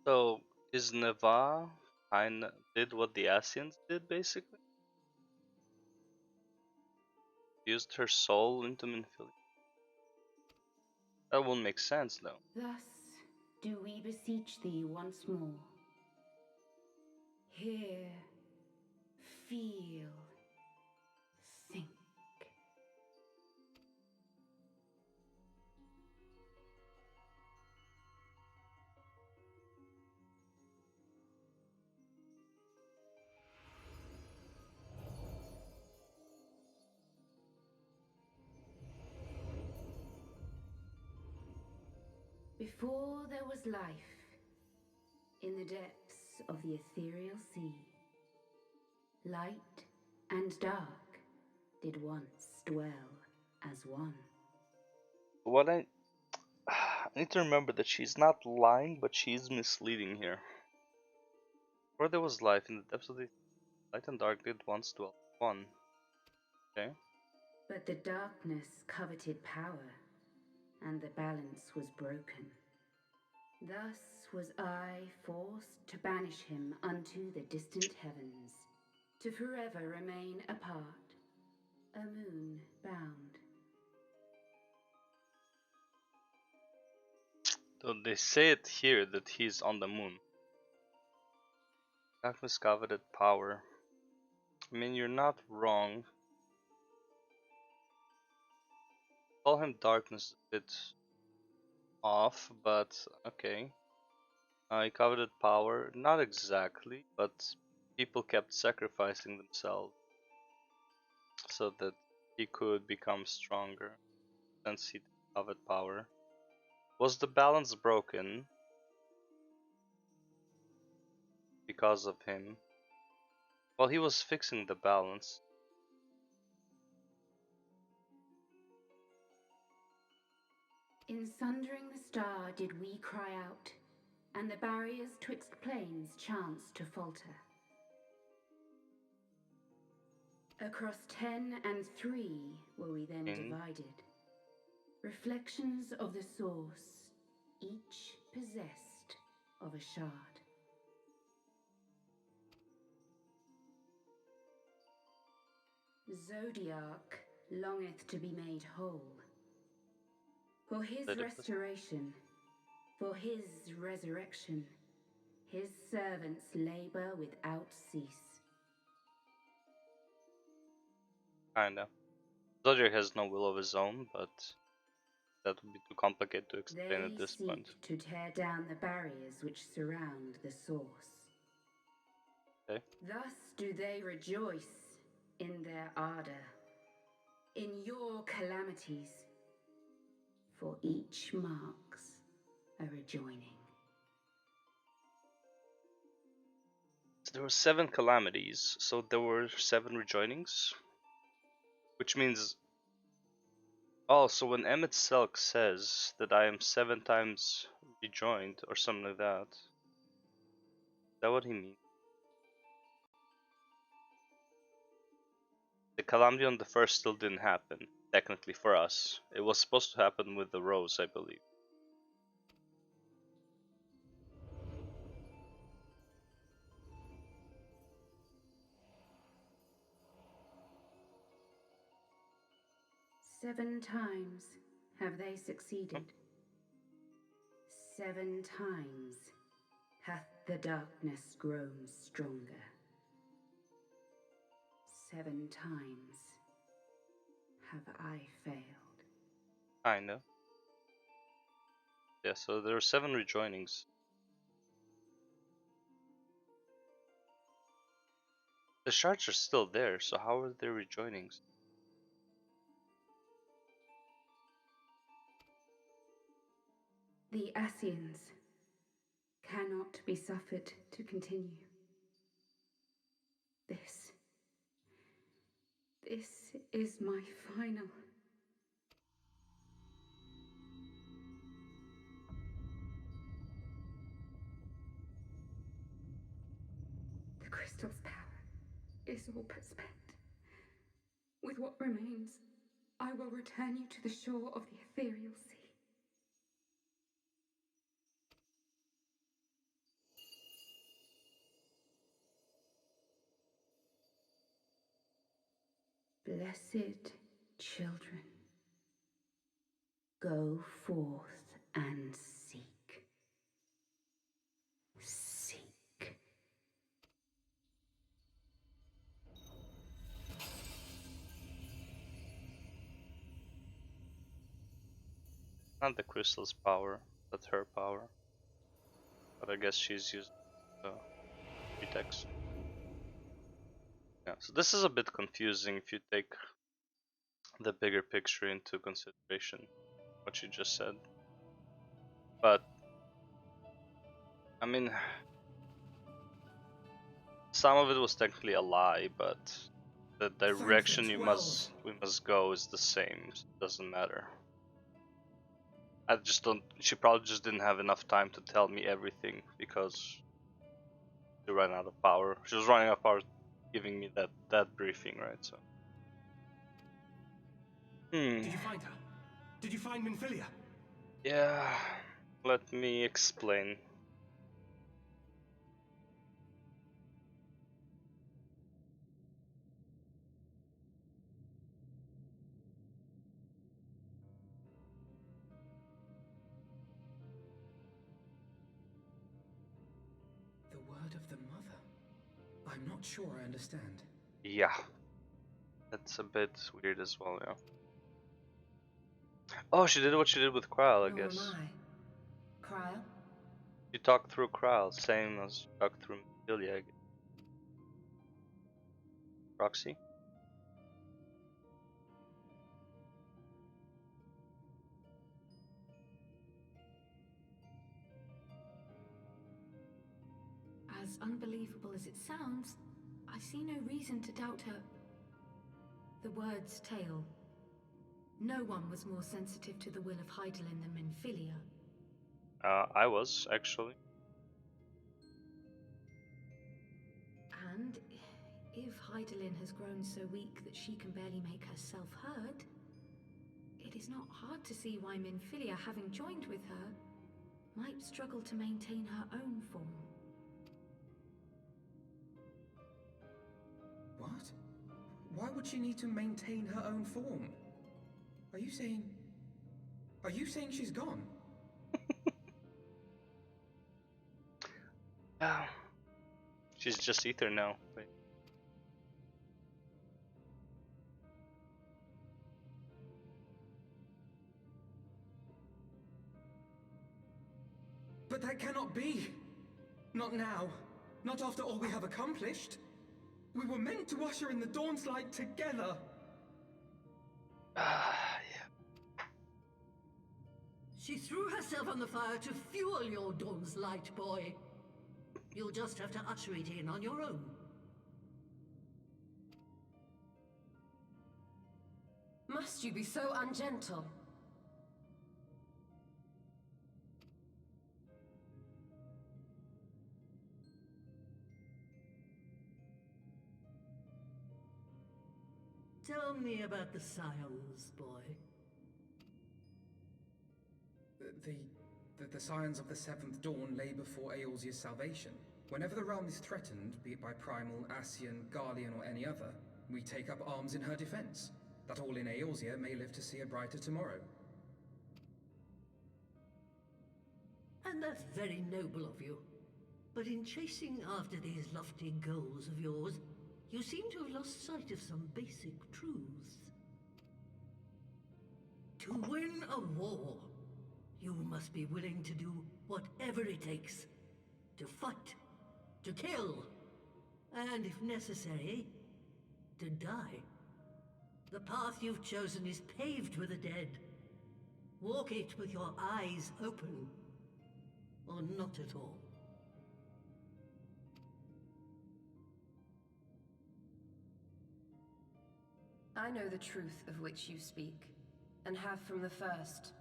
So is Neva kinda did what the Ascians did basically? Used her soul into Minfilia. That won't make sense though. Thus do we beseech thee once more. Hear, feel, think. Before there was life, in the depths of the ethereal sea, light and dark did once dwell as one. What I need to remember that she's not lying, but she's misleading here. Before there was life in the depths of the light and dark did once dwell as one. Okay. But the darkness coveted power, and the balance was broken. Thus was I forced to banish him unto the distant heavens, to forever remain apart, a moon bound. So they say it here that he's on the moon. Darkness coveted power. I mean, you're not wrong. Call him darkness a bit off, but okay. He coveted power, not exactly, but people kept sacrificing themselves so that he could become stronger since he coveted power. Was the balance broken because of him? Well, he was fixing the balance. In sundering the star did we cry out, and the barriers twixt planes chanced to falter. Across 10 and 3 were we then divided. Reflections of the source, each possessed of a shard. Zodiac longeth to be made whole. For his restoration, for his resurrection, his servants labor without cease. Kinda. Zodiac has no will of his own, but that would be too complicated to explain at this point. They seek to tear down the barriers which surround the source. Okay. Thus do they rejoice in their ardor, in your calamities, for each marks a rejoining. So there were 7 calamities, so there were 7 rejoinings? Which means... Oh, so when Emmett Selk says that I am 7 times rejoined, or something like that, is that what he means? The calamity on the first still didn't happen, technically for us. It was supposed to happen with the rose, I believe. Seven times have they succeeded. 7 times hath the darkness grown stronger. 7 times have I failed. Kinda. Yeah, so there are 7 rejoinings. The shards are still there, so how are there rejoinings? The Asians cannot be suffered to continue. This is my final. The crystal's power is all but spent. With what remains, I will return you to the shore of the ethereal sea. Blessed children, go forth and seek. Seek. Not the crystal's power, but her power. But I guess she's used pretext. Yeah, so this is a bit confusing if you take the bigger picture into consideration, what you just said. But I mean, some of it was technically a lie, but the direction we must go is the same. So it doesn't matter. I just don't. She probably just didn't have enough time to tell me everything because she ran out of power. She was running out of power, giving me that briefing, right? So. Did you find her? Did you find Minfilia? Yeah. Let me explain. The word of the mother. I'm not sure I understand. Yeah. That's a bit weird as well, yeah. Oh, she did what she did with Krile, I guess. Nor am I. Cryle? You talked through Krile, same as you talked through Minfilia, I guess. Roxy? As unbelievable as it sounds, I see no reason to doubt her. The word's tale. No one was more sensitive to the will of Hydaelyn than Minfilia. I was, actually. And if Hydaelyn has grown so weak that she can barely make herself heard, it is not hard to see why Minfilia, having joined with her, might struggle to maintain her own form. What? Why would she need to maintain her own form? Are you saying she's gone? She's just ether now. Wait. But that cannot be! Not now. Not after all we have accomplished. We were meant to usher in the dawn's light together. Yeah. She threw herself on the fire to fuel your dawn's light, boy. You'll just have to usher it in on your own. Must you be so ungentle? Tell me about the Scions, boy. The scions of the Seventh Dawn lay before Eorzea's salvation. Whenever the realm is threatened, be it by Primal, Ascian, Garlean, or any other, we take up arms in her defense, that all in Eorzea may live to see a brighter tomorrow. And that's very noble of you. But in chasing after these lofty goals of yours, you seem to have lost sight of some basic truths. To win a war, you must be willing to do whatever it takes. To fight, to kill, and if necessary, to die. The path you've chosen is paved with the dead. Walk it with your eyes open, or not at all. I know the truth of which you speak, and have from the first.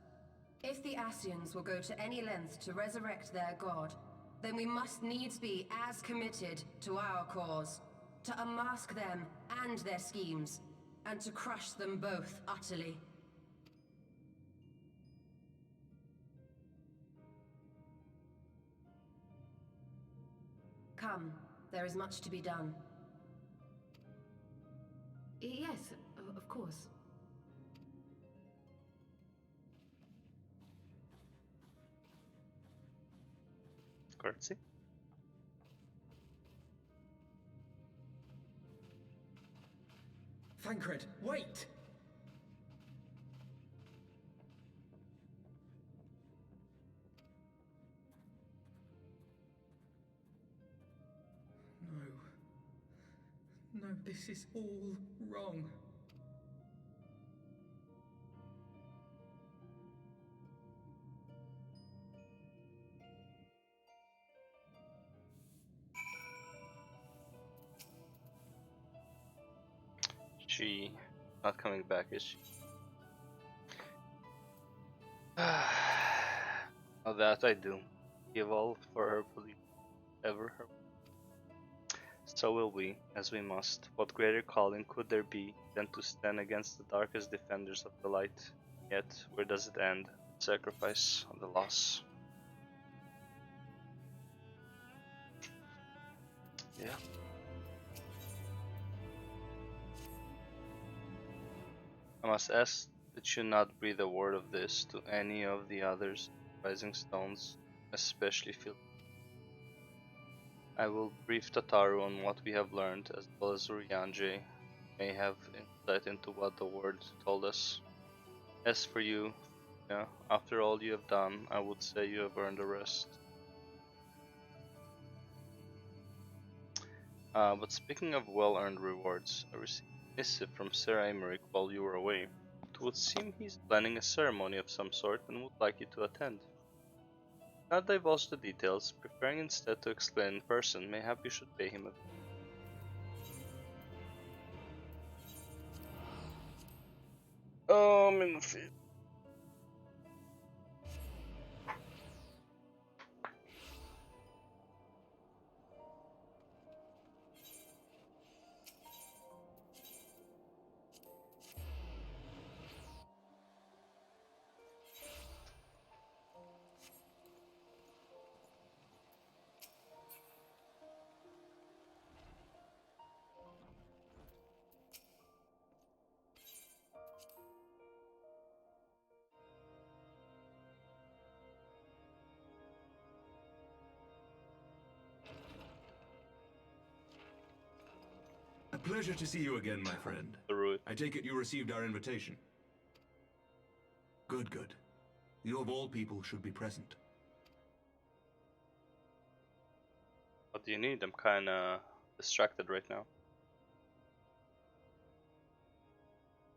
If the Ascians will go to any length to resurrect their god, then we must needs be as committed to our cause, to unmask them and their schemes, and to crush them both utterly. Come, there is much to be done. Yes, of course. Curtsy. Thancred, wait! No, this is all wrong. She not coming back, is she? Now that I do. Give all for her belief, ever her. So will we, as we must. What greater calling could there be than to stand against the darkest defenders of the light? Yet, where does it end? The sacrifice or the loss? Yeah. I must ask that you not breathe a word of this to any of the others rising stones, especially Phil. I will brief Tataru on what we have learned, as well as Urianger may have insight into what the word told us. As for you, yeah, after all you have done, I would say you have earned a rest. But speaking of well-earned rewards, I received a missive from Sir Aymeric while you were away. It would seem he's planning a ceremony of some sort and would like you to attend. Not divulge the details, preferring instead to explain in person. Mayhap you should pay him a visit. Oh, I'm in the field. A pleasure to see you again, my friend. I take it you received our invitation. Good, good. You of all people should be present. What do you need? I'm kinda distracted right now.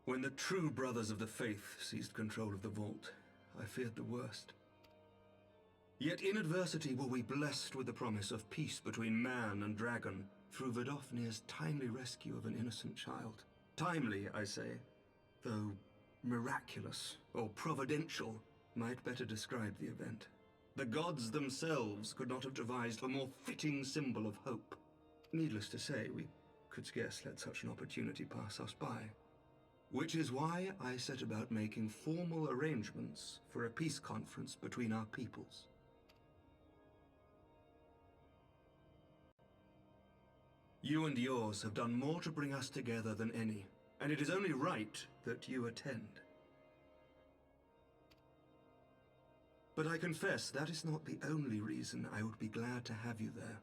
When the true brothers of the faith seized control of the vault, I feared the worst. Yet in adversity were we blessed with the promise of peace between man and dragon through Vidofnir's timely rescue of an innocent child. Timely, I say, though miraculous or providential might better describe the event. The gods themselves could not have devised a more fitting symbol of hope. Needless to say, we could scarce let such an opportunity pass us by. Which is why I set about making formal arrangements for a peace conference between our peoples. You and yours have done more to bring us together than any, and it is only right that you attend. But I confess that is not the only reason I would be glad to have you there.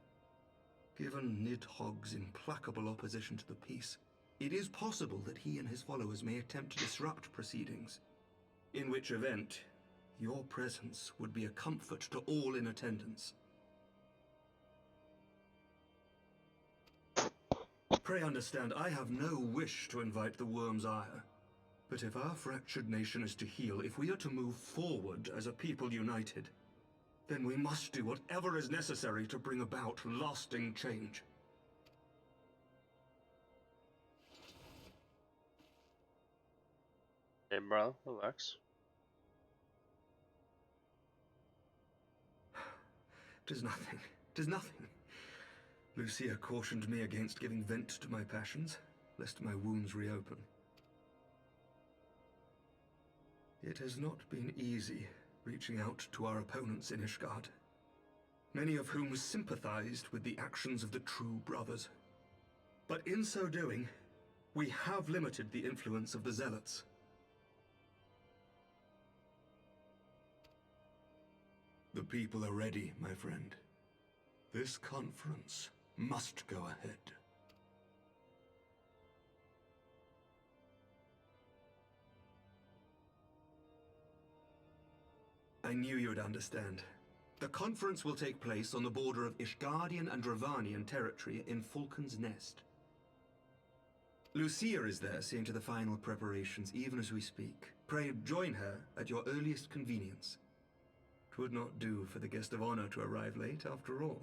Given Nidhogg's implacable opposition to the peace, it is possible that he and his followers may attempt to disrupt proceedings, in which event your presence would be a comfort to all in attendance. Pray understand, I have no wish to invite the worm's ire. But if our fractured nation is to heal, if we are to move forward as a people united, then we must do whatever is necessary to bring about lasting change. Hey bro, relax. Tis nothing. Tis nothing. Lucia cautioned me against giving vent to my passions, lest my wounds reopen. It has not been easy reaching out to our opponents in Ishgard, many of whom sympathized with the actions of the true brothers. But in so doing, we have limited the influence of the Zealots. The people are ready, my friend. This conference must go ahead. I knew you would understand. The conference will take place on the border of Ishgardian and Dravanian territory in Falcon's Nest. Lucia is there seeing to the final preparations even as we speak. Pray join her at your earliest convenience. 'Twould not do for the guest of honor to arrive late, after all.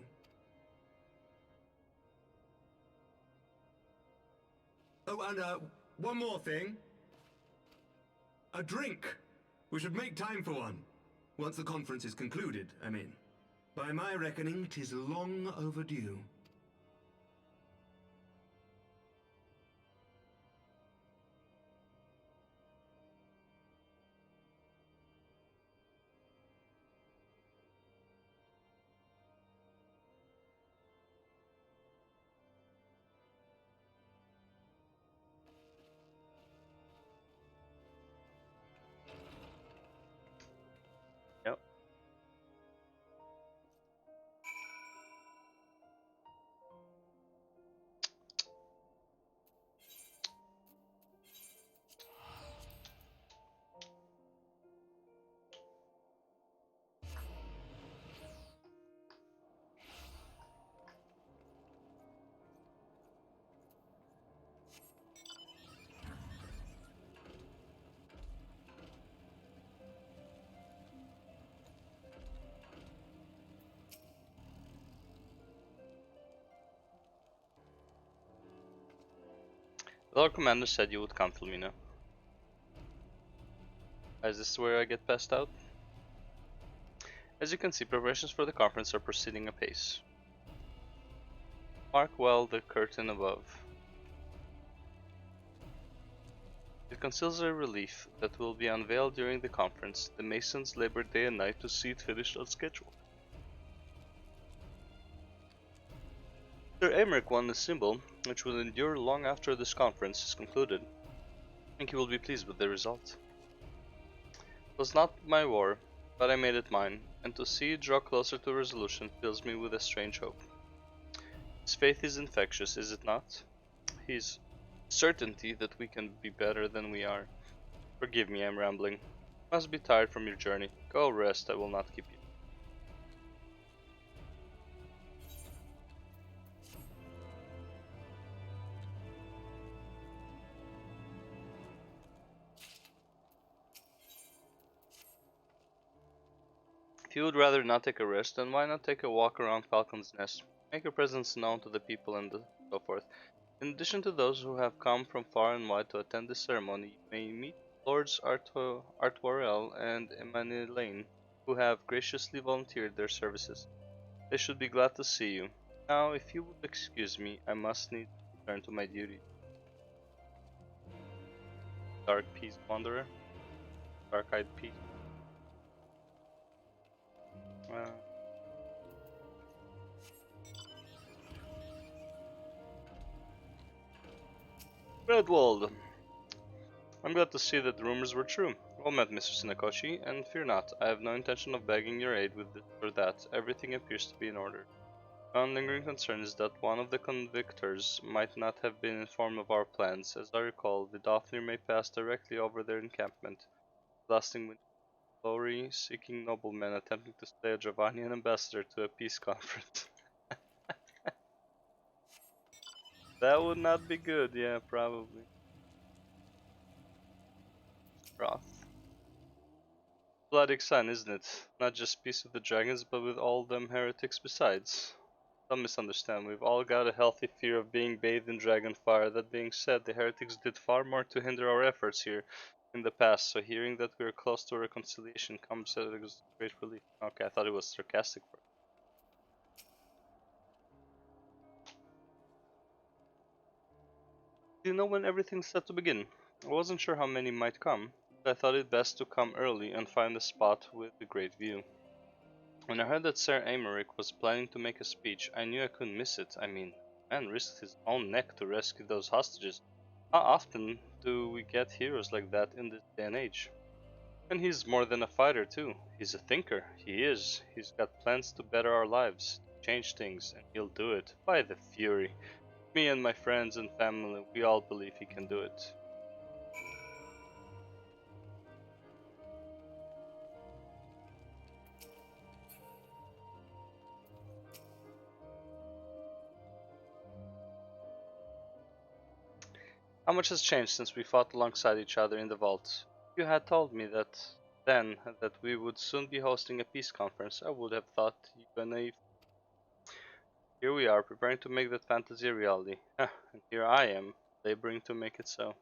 Oh, and one more thing. A drink! We should make time for one. Once the conference is concluded, I mean. By my reckoning, 'tis long overdue. Yep. The Lord Commander said you would come, Filomena. Is this where I get passed out? As you can see, preparations for the conference are proceeding apace. Mark well the curtain above. It conceals a relief that will be unveiled during the conference. The Masons labored day and night to see it finished on schedule. Sir Aymeric won a symbol which will endure long after this conference is concluded. I think he will be pleased with the result. It was not my war, but I made it mine, and to see it draw closer to resolution fills me with a strange hope. His faith is infectious, is it not? His certainty that we can be better than we are. Forgive me, I'm rambling. You must be tired from your journey. Go rest, I will not keep you. If you would rather not take a risk, then why not take a walk around Falcon's Nest? Make your presence known to the people and so forth. In addition to those who have come from far and wide to attend this ceremony, you may meet Lords Artoirel and Emanuelaine, who have graciously volunteered their services. They should be glad to see you. Now, if you would excuse me, I must need to return to my duty. Dark Peace Wanderer. Dark-eyed Peace. Redwald. I'm glad to see that the rumors were true. Well met, Mr. Sinakoshi, and fear not, I have no intention of begging your aid with this or that. Everything appears to be in order. My only lingering concern is that one of the convictors might not have been informed of our plans. As I recall, the Daphne may pass directly over their encampment, blasting with glory, seeking noblemen attempting to slay a Dravanian ambassador to a peace conference. That would not be good, yeah, probably. Wrath. Bloody exciting, isn't it? Not just peace with the dragons, but with all them heretics besides. Don't misunderstand, we've all got a healthy fear of being bathed in dragon fire. That being said, the heretics did far more to hinder our efforts here in the past, so hearing that we are close to a reconciliation comes as a great relief. Okay, I thought it was sarcastic for Do you know when everything's set to begin? I wasn't sure how many might come, but I thought it best to come early and find a spot with a great view. When I heard that Sir Aymeric was planning to make a speech, I knew I couldn't miss it. I mean, the man risked his own neck to rescue those hostages. How often do we get heroes like that in this day and age? And he's more than a fighter too. He's a thinker. He is. He's got plans to better our lives, to change things, and he'll do it. By the Fury. Me and my friends and family, we all believe he can do it. How much has changed since we fought alongside each other in the vault? If you had told me that then that we would soon be hosting a peace conference, I would have thought you were naive. Here we are, preparing to make that fantasy a reality. And here I am, laboring to make it so.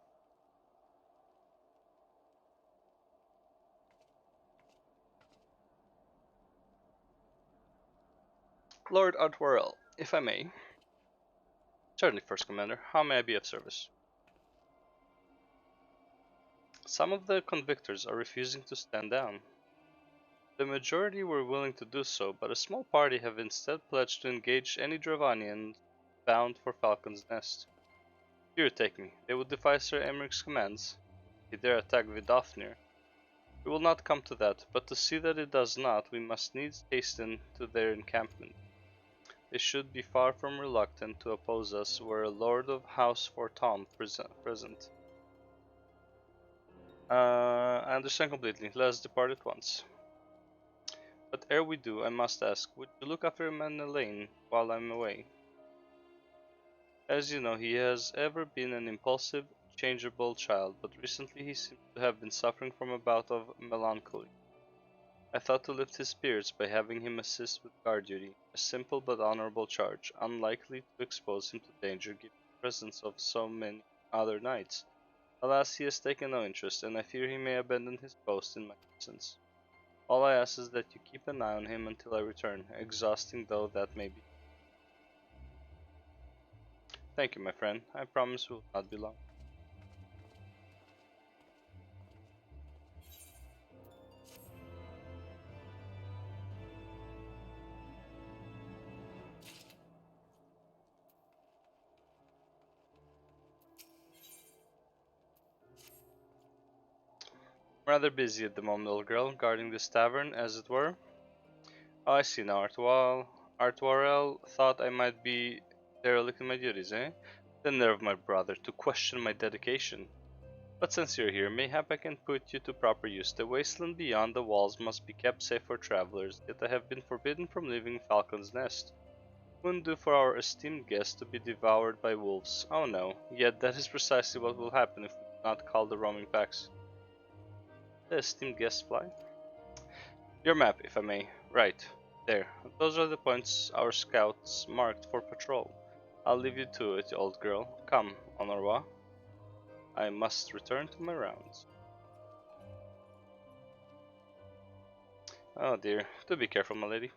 Lord Artwarel, if I may. Certainly, First Commander. How may I be of service? Some of the convictors are refusing to stand down. The majority were willing to do so, but a small party have instead pledged to engage any Dravanians bound for Falcon's Nest. You take me. They would defy Sir Emeric's commands. If they dare attack Vidofnir. It will not come to that, but to see that it does not, we must needs hasten to their encampment. They should be far from reluctant to oppose us were a Lord of House Fortom present. I understand completely. Let us depart at once. But ere we do, I must ask, would you look after Emanuelaine while I'm away? As you know, he has ever been an impulsive, changeable child, but recently he seems to have been suffering from a bout of melancholy. I thought to lift his spirits by having him assist with guard duty, a simple but honorable charge, unlikely to expose him to danger given the presence of so many other knights. Alas, he has taken no interest, and I fear he may abandon his post in my absence. All I ask is that you keep an eye on him until I return, exhausting though that may be. Thank you, my friend. I promise we will not be long. Rather busy at the moment, old girl, guarding this tavern, as it were. Oh, I see now, Artoirel thought I might be derelict in my duties, eh? The nerve, my brother, to question my dedication. But since you're here, mayhap I can put you to proper use. The wasteland beyond the walls must be kept safe for travelers, yet I have been forbidden from leaving Falcon's Nest. Wouldn't do for our esteemed guest to be devoured by wolves. Oh no, yet that is precisely what will happen if we do not call the roaming packs. The esteemed guest fly? Your map, if I may. Right, there. Those are the points our scouts marked for patrol. I'll leave you to it, old girl. Come, Honorwa. I must return to my rounds. Oh dear, do be careful, my lady.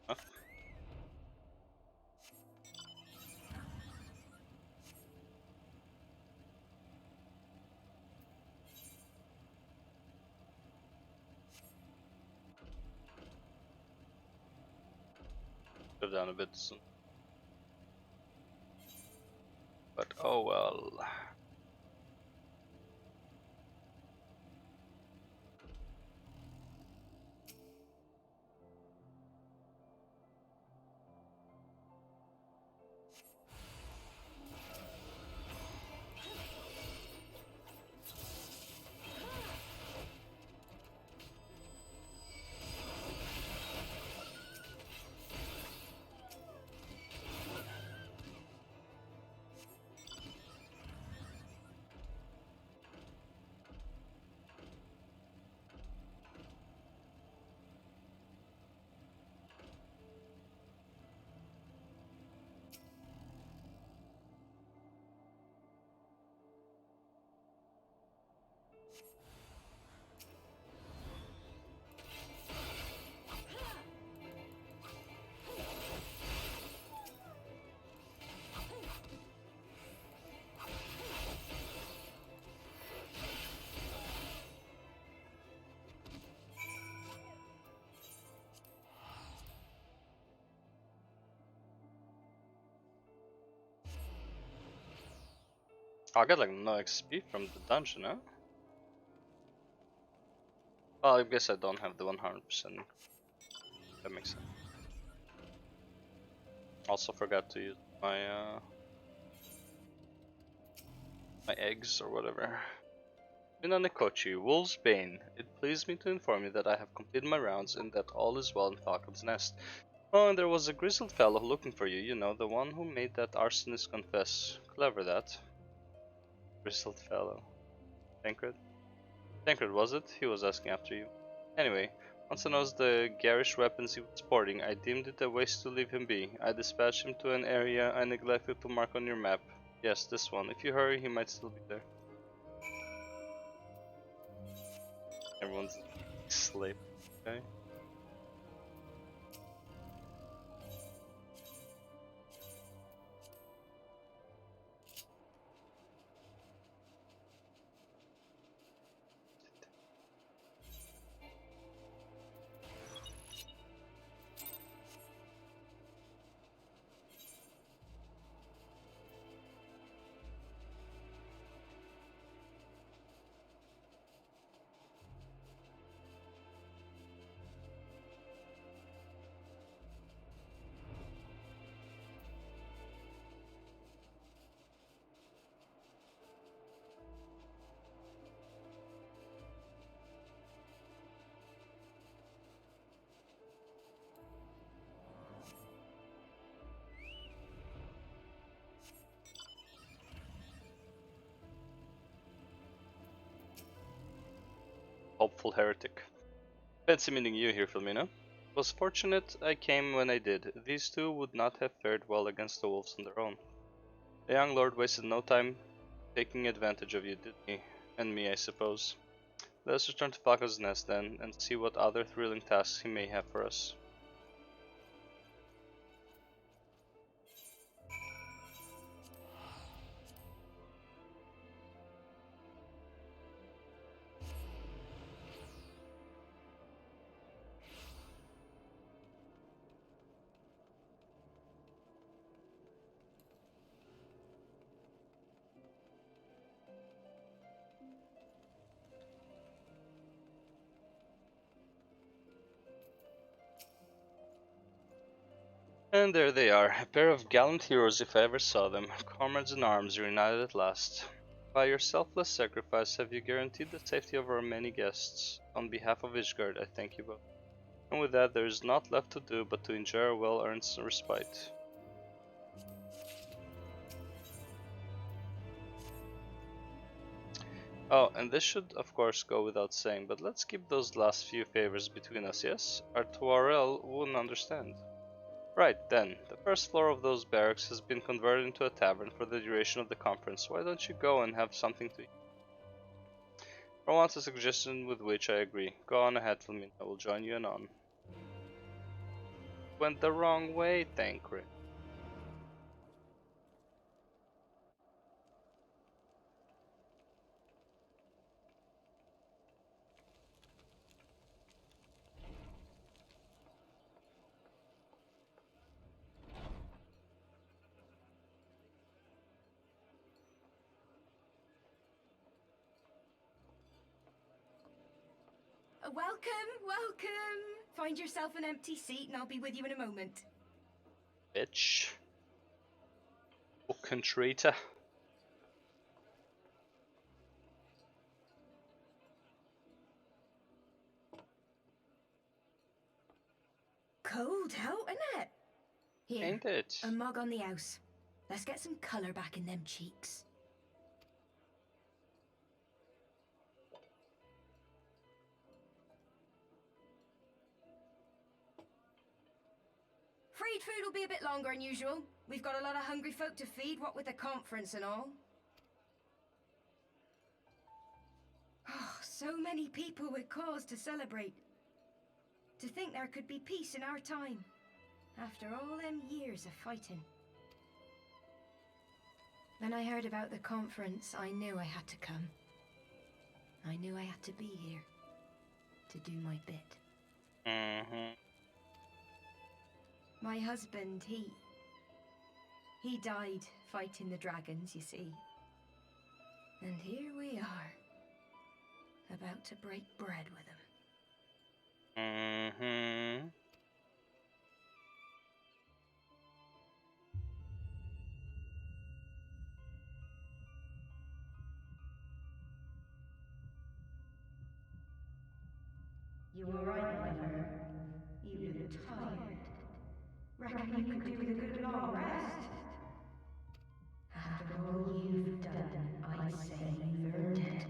Huh? Go down a bit soon. But oh well. I got like no XP from the dungeon, huh? Well, I guess I don't have the 100%. That makes sense. Also forgot to use my eggs or whatever. Minanikochi, Wolf's Bane. It pleased me to inform you that I have completed my rounds and that all is well in Falcon's Nest. Oh, and there was a grizzled fellow looking for you, you know, the one who made that arsonist confess. Clever that. Grizzled fellow. Tancred? Tancred, was it? He was asking after you. Anyway, once I noticed the garish weapons he was sporting, I deemed it a waste to leave him be. I dispatched him to an area I neglected to mark on your map. Yes, this one. If you hurry, he might still be there. Everyone's asleep. Okay. Hopeful heretic. Fancy meeting you here, Filmina. Was fortunate I came when I did. These two would not have fared well against the wolves on their own. The young lord wasted no time taking advantage of you, did he? And me, I suppose. Let us return to Falco's Nest then, and see what other thrilling tasks he may have for us. And there they are, a pair of gallant heroes if I ever saw them, comrades in arms reunited at last. By your selfless sacrifice have you guaranteed the safety of our many guests. On behalf of Ishgard, I thank you both. And with that, there is naught left to do but to enjoy our well-earned respite. Oh, and this should of course go without saying, but let's keep those last few favors between us, yes? Our Tuarel wouldn't understand. Right, then, the first floor of those barracks has been converted into a tavern for the duration of the conference. Why don't you go and have something to eat? For once, a suggestion with which I agree. Go on ahead, Filmin. I will join you anon. Went the wrong way, Thancred. Welcome, welcome! Find yourself an empty seat and I'll be with you in a moment. Bitch. Fucking traitor. Cold out, isn't it? Here, Ain't it? a mug on the house. Let's get some colour back in them cheeks. Freed food will be a bit longer than usual. We've got a lot of hungry folk to feed, what with the conference and all. Oh, so many people with cause to celebrate. To think there could be peace in our time, after all them years of fighting. When I heard about the conference, I knew I had to come. I knew I had to be here, to do my bit. My husband, he died fighting the dragons, you see. And here we are, about to break bread with him. You were right, Oliver. You look tired. Reckon you could do with a good long rest. After all you've done, I'd say you've earned it.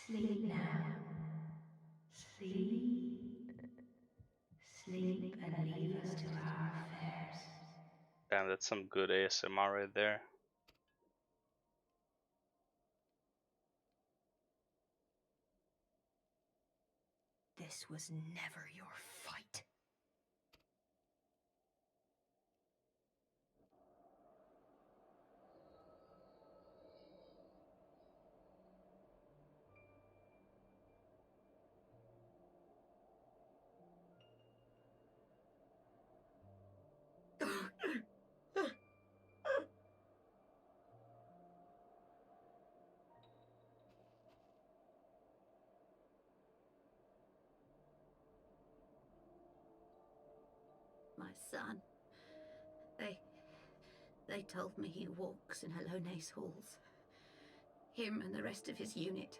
Sleep now. Sleep. Sleep and leave us to our affairs. Damn, that's some good ASMR right there. This was never your fight. My son. They told me he walks in Alone's halls. Him and the rest of his unit.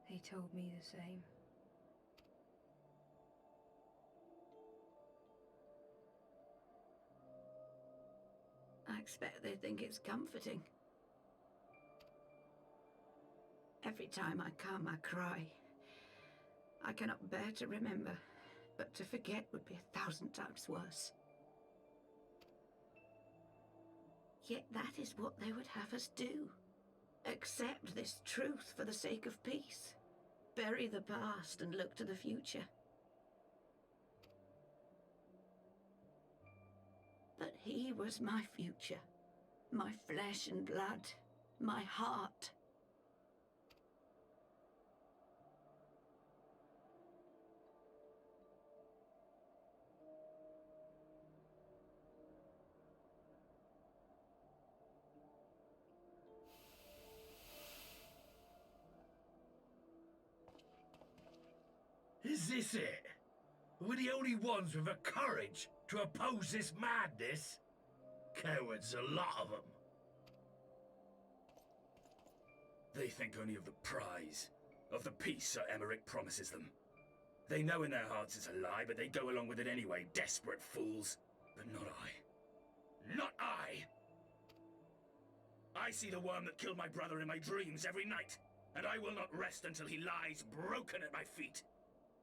They told me the same. I expect they think it's comforting. Every time I come, I cry. I cannot bear to remember, but to forget would be 1,000 times worse. Yet that is what they would have us do. Accept this truth for the sake of peace. Bury the past and look to the future. But he was my future. My flesh and blood. My heart. Is this it? We're the only ones with the courage to oppose this madness? Cowards, a lot of them. They think only of the prize, of the peace Sir Emmerich promises them. They know in their hearts it's a lie, but they go along with it anyway, desperate fools. But not I. Not I! I see the worm that killed my brother in my dreams every night, and I will not rest until he lies broken at my feet.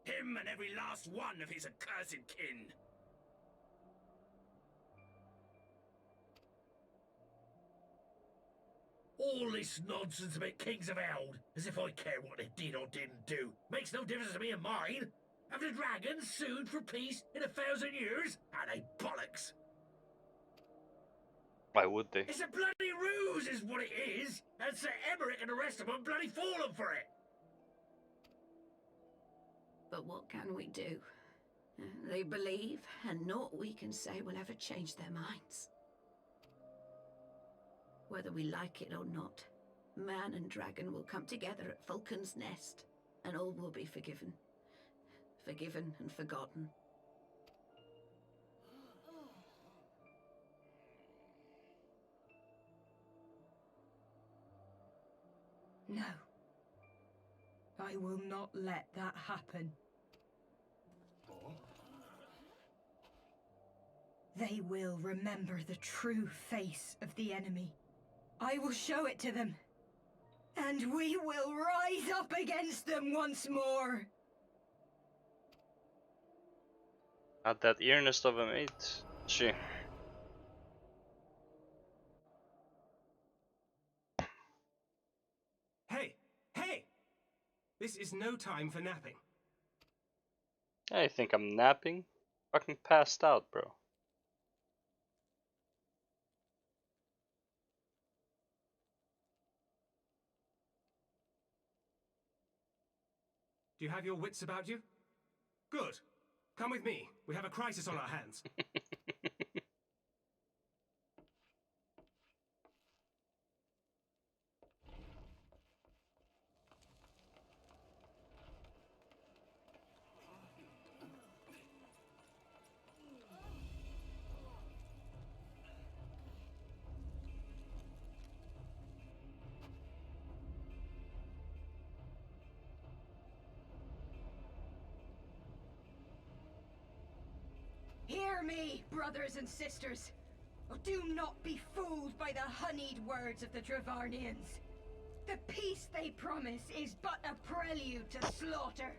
Him and every last one of his accursed kin. All this nonsense about Kings of Eld, as if I care what they did or didn't do, makes no difference to me and mine. Have the dragons sued for peace in 1,000 years? Are they bollocks? Why would they? It's a bloody ruse is what it is, and Sir Emmerich and the rest of them bloody fallen for it. But what can we do? They believe, and naught we can say will ever change their minds. Whether we like it or not, man and dragon will come together at Vulcan's Nest, and all will be forgiven. Forgiven and forgotten. No. I will not let that happen. They will remember the true face of the enemy. I will show it to them. And we will rise up against them once more. Not that earnest of a mate, she. Hey! Hey! This is no time for napping. I think I'm napping. Fucking passed out, bro. Do you have your wits about you? Good. Come with me. We have a crisis on our hands. Hear me, brothers and sisters. Do not be fooled by the honeyed words of the Dravarnians. The peace they promise is but a prelude to slaughter.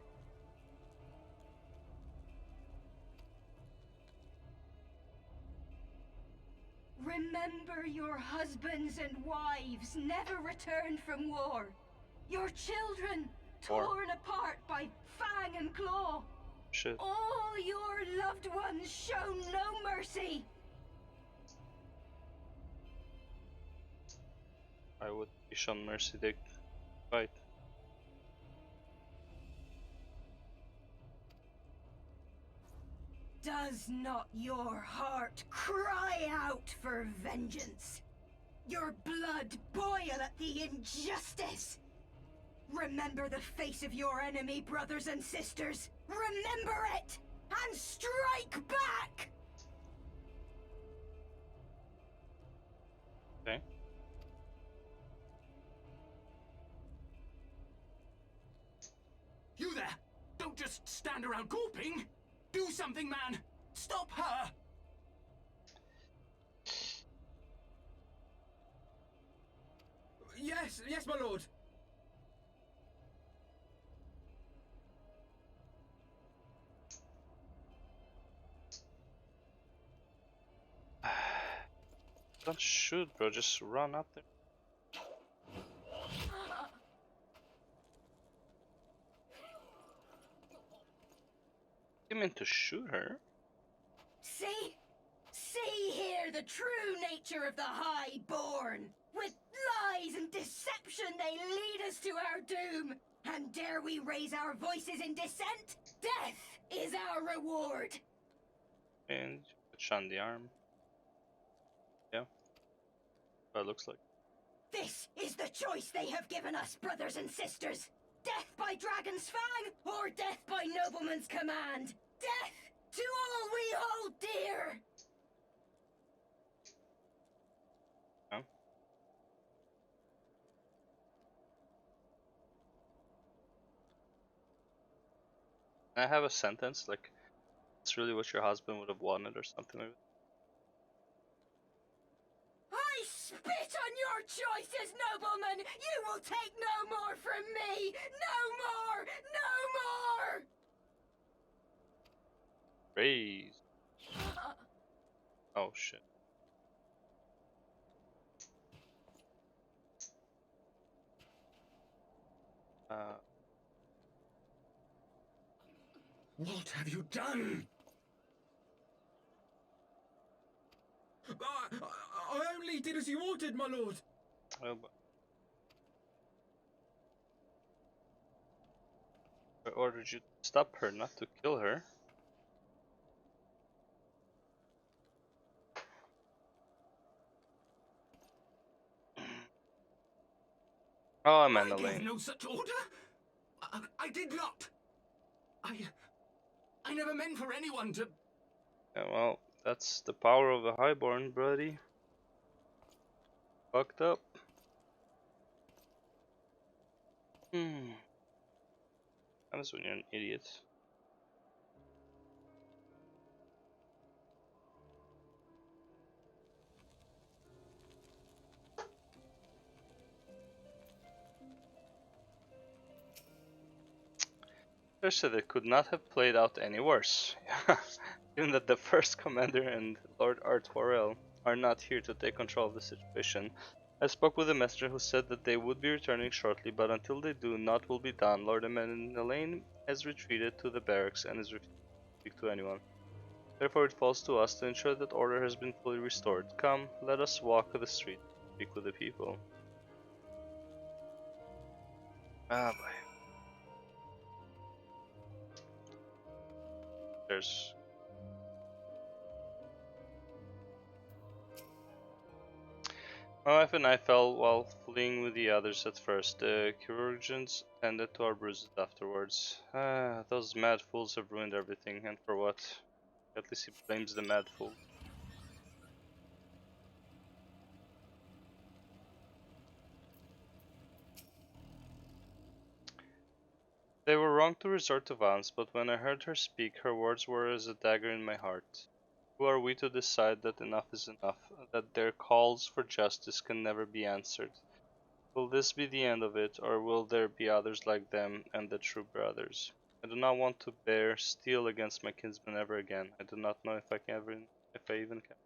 Remember your husbands and wives never returned from war. Your children torn apart by fang and claw. Shit. All your loved ones shown no mercy. I would be shown mercy, they fight. Does not your heart cry out for vengeance? Your blood boil at the injustice? Remember the face of your enemy, brothers and sisters. Remember it, and strike back! Okay. You there! Don't just stand around gawping! Do something, man! Stop her! Yes, yes, my lord! Don't shoot, bro, just run up there. You meant to shoot her? See? See here the true nature of the Highborn. With lies and deception they lead us to our doom. And dare we raise our voices in dissent? Death is our reward. And shot in the arm. Yeah. What it looks like. This is the choice they have given us, brothers and sisters. Death by dragon's fang, or death by nobleman's command? Death to all we hold dear! No? I have a sentence like, "It's really what your husband would have wanted," or something like that. I spit on your choices, nobleman! You will take no more from me! No more! No more! Praise. Oh shit. What have you done? I only did as you ordered, my lord. Oh, but I ordered you to stop her, not to kill her. Oh, I'm I gave Elaine. no such order. I did not. I never meant for anyone to. Yeah, well, that's the power of the highborn, buddy. Fucked up. Happens when you're an idiot. They said it could not have played out any worse. Given that the first commander and Lord Artwarel are not here to take control of the situation, I spoke with a messenger who said that they would be returning shortly, but until they do, naught will be done. Lord Elaine has retreated to the barracks and is refusing to speak to anyone. Therefore it falls to us to ensure that order has been fully restored. Come, let us walk the street and speak with the people. Ah boy. There's My wife and I fell while fleeing with the others at first. The chirurgeons tended to our bruises afterwards. Those mad fools have ruined everything, and for what? At least he blames the mad fool. They were wrong to resort to violence, but when I heard her speak, her words were as a dagger in my heart. Who are we to decide that enough is enough, that their calls for justice can never be answered? Will this be the end of it, or will there be others like them and the true brothers? I do not want to bear steel against my kinsmen ever again. I do not know if I even can.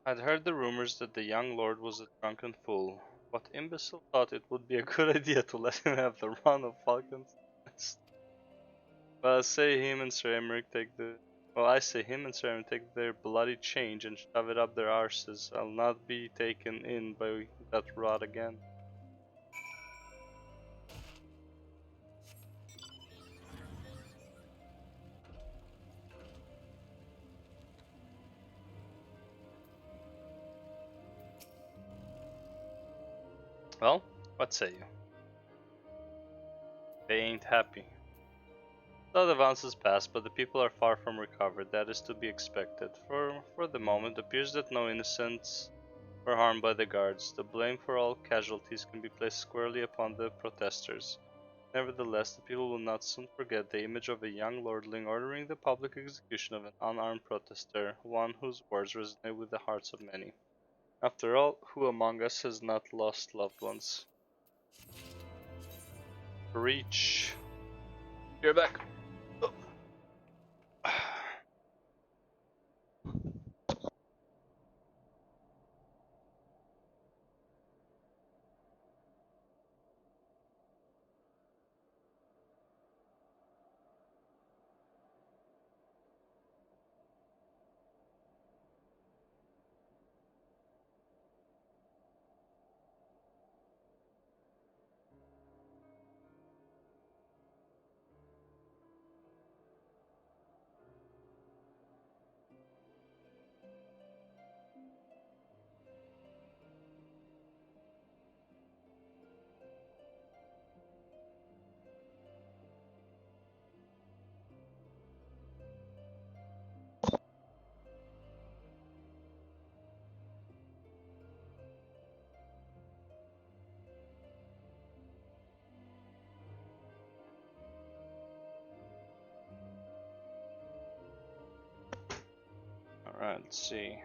I'd heard the rumors that the young lord was a drunken fool. What imbecile thought it would be a good idea to let him have the run of Falcon's Nest? Well, I say him and Sir Emerick take the Well, I say him and Sir Emerick take their bloody change and shove it up their arses. I'll not be taken in by that rot again. Well, what say you? They ain't happy. The advances pass, but the people are far from recovered. That is to be expected. For the moment, it appears that no innocents were harmed by the guards. The blame for all casualties can be placed squarely upon the protesters. Nevertheless, the people will not soon forget the image of a young lordling ordering the public execution of an unarmed protester, one whose words resonate with the hearts of many. After all, who among us has not lost loved ones? Reach. You're back. Let's see.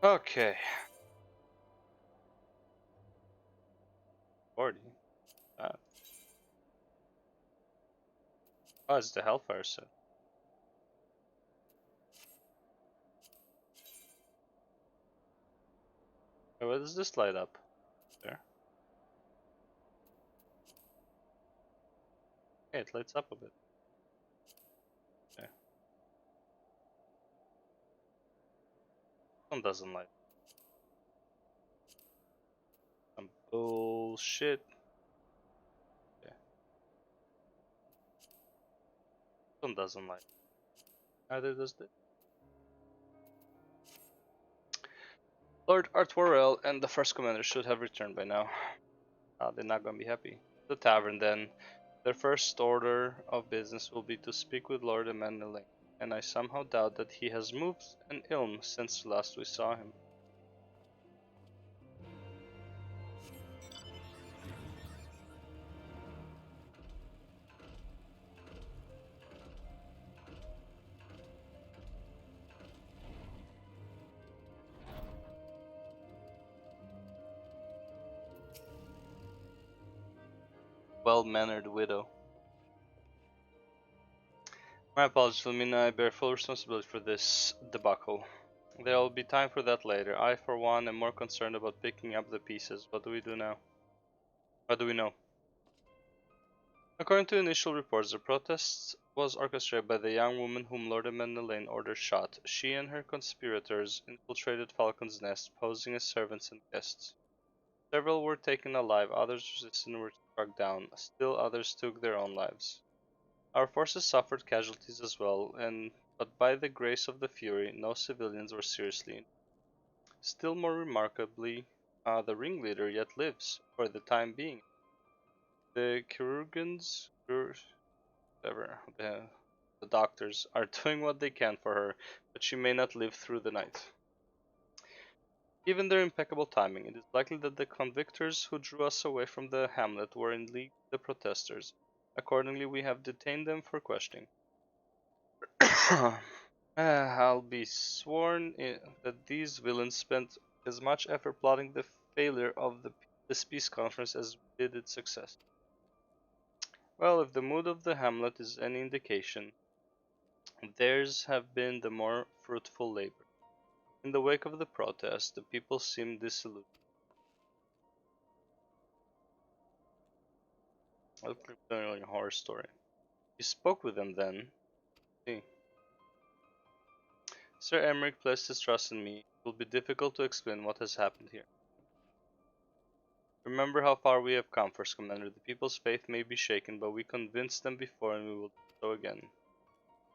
Okay. 40. Oh, it's the Hellfire set. Oh, what does this light up? There. Okay, it lights up a bit. Okay. One doesn't light. Some bullshit. Okay. One doesn't light. Neither does this. Lord Artwarel and the first commander should have returned by now. They're not gonna be happy. The tavern then. Their first order of business will be to speak with Lord Emmanuel, and I somehow doubt that he has moved an ilm since last we saw him. Well-mannered widow. My apologies, Philomena. I bear full responsibility for this debacle. There will be time for that later. I, for one, am more concerned about picking up the pieces. What do we do now? What do we know? According to initial reports, the protest was orchestrated by the young woman whom Lord Emmanuel ordered shot. She and her conspirators infiltrated Falcon's Nest, posing as servants and guests. Several were taken alive, others resisted and were struck down. Still others took their own lives. Our forces suffered casualties as well, but by the grace of the Fury, no civilians were seriously injured. Still more remarkably, the ringleader yet lives, for the time being. The whatever, the doctors are doing what they can for her, but she may not live through the night. Given their impeccable timing, it is likely that the convictors who drew us away from the hamlet were in league with the protesters. Accordingly, we have detained them for questioning. I'll be sworn that these villains spent as much effort plotting the failure of this peace conference as we did its success. Well, if the mood of the hamlet is any indication, theirs have been the more fruitful labor. In the wake of the protest, the people seemed dissolute. That's like a horror story. You spoke with them then? See. Sir Emmerich placed his trust in me. It will be difficult to explain what has happened here. Remember how far we have come, First Commander. The people's faith may be shaken, but we convinced them before and we will do so again.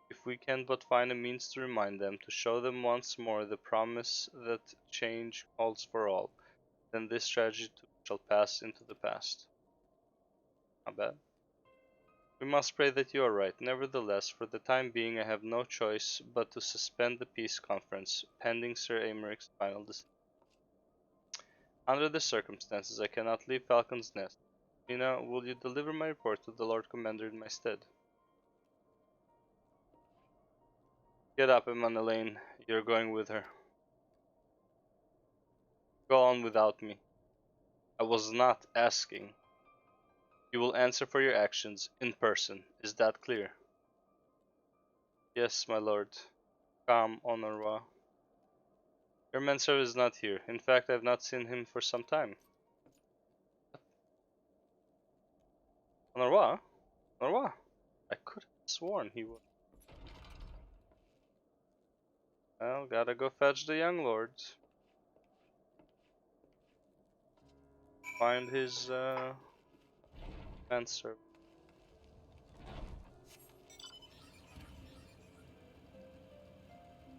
If we can but find a means to remind them, to show them once more the promise that change calls for all, then this tragedy too shall pass into the past. Not bad. We must pray that you are right. Nevertheless, for the time being, I have no choice but to suspend the peace conference, pending Sir Aymerich's final decision. Under the circumstances, I cannot leave Falcon's Nest. Mina, will you deliver my report to the Lord Commander in my stead? Get up, Emmanuel. You're going with her. Go on without me. I was not asking. You will answer for your actions in person. Is that clear? Yes, my lord. Come, Honorwa. Your manservant is not here. In fact, I have not seen him for some time. Honorwa? Honorwa? I could have sworn he was. Well, gotta go fetch the young lord. Find his manservant.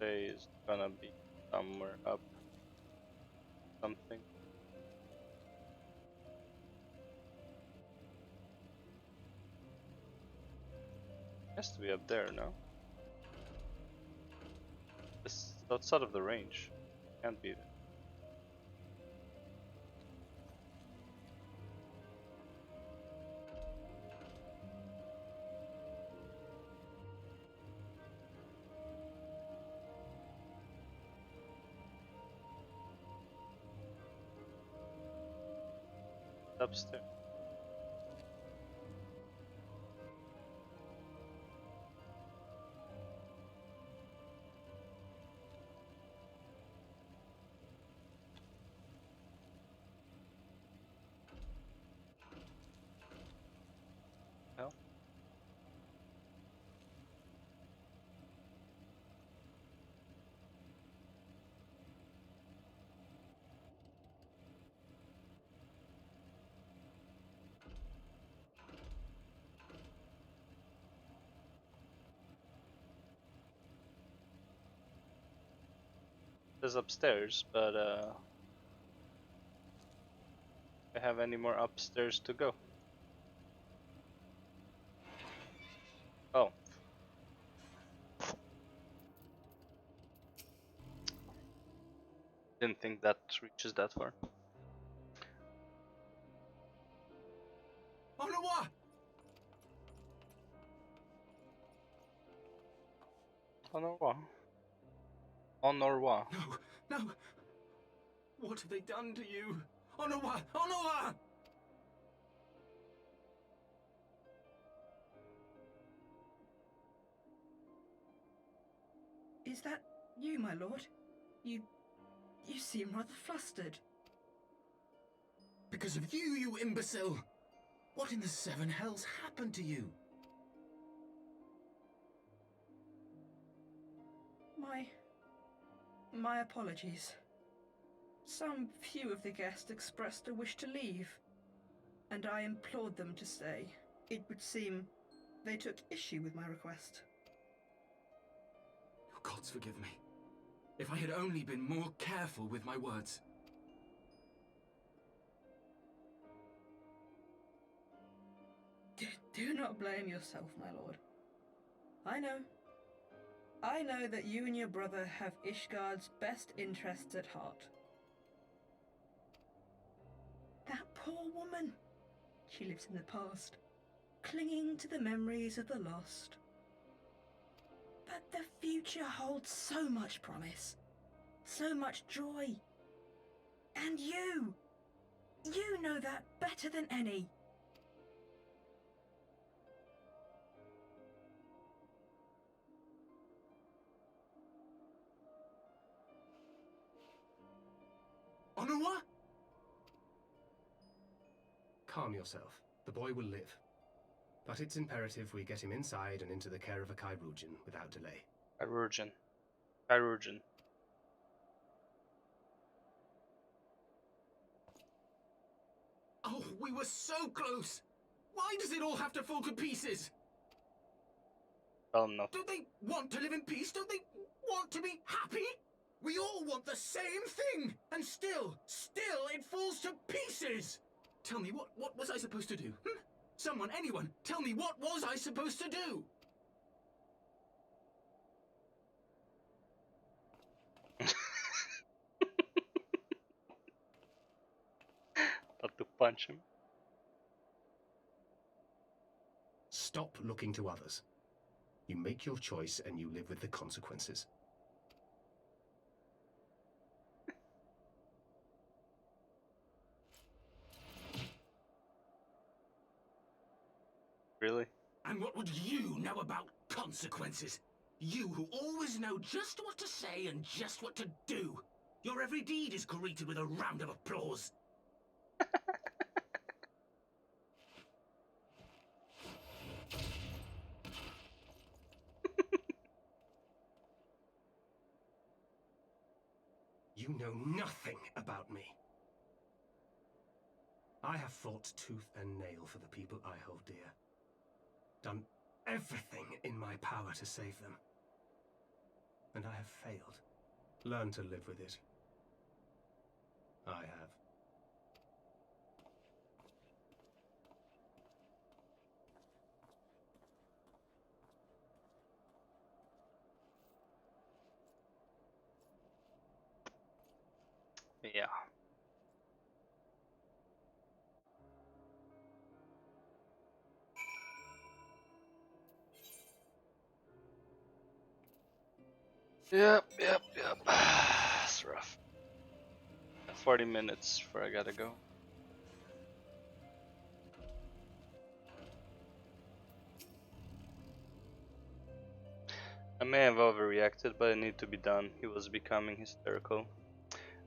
Is gonna be somewhere up something. Has to be up there, no? This It's outside of the range. Can't beat it. Upstairs. No. There's upstairs, but I have any more upstairs to go. Oh. Didn't think that reaches that far. Au revoir! Au revoir. Au revoir. No, no! What have they done to you? Au revoir! Au revoir! Is that you, my lord? You seem rather flustered. Because of you, you imbecile! What in the seven hells happened to you? My apologies. Some few of the guests expressed a wish to leave, and I implored them to stay. It would seem they took issue with my request. Oh, gods forgive me. If I had only been more careful with my words. Do not blame yourself, my lord. I know that you and your brother have Ishgard's best interests at heart. That poor woman. She lives in the past, clinging to the memories of the lost. But the future holds so much promise, so much joy. And you know that better than any. Au revoir? Calm yourself. The boy will live. But it's imperative we get him inside and into the care of a chirurgeon without delay. Chirurgeon. Chirurgeon. Oh, we were so close! Why does it all have to fall to pieces? Well enough. Don't they want to live in peace? Don't they want to be happy? We all want the same thing! And still it falls to pieces! Tell me, what was I supposed to do? Someone, anyone, tell me, what was I supposed to do? Not to punch him. Stop looking to others. You make your choice and you live with the consequences. Really? And what would you know about consequences? You who always know just what to say and just what to do. Your every deed is greeted with a round of applause. You know nothing about me. I have fought tooth and nail for the people I hold dear. Done everything in my power to save them. And I have failed. Learn to live with it. I have. Yeah. Yep. It's rough. 40 minutes before I gotta go. I may have overreacted, but it needed to be done. He was becoming hysterical.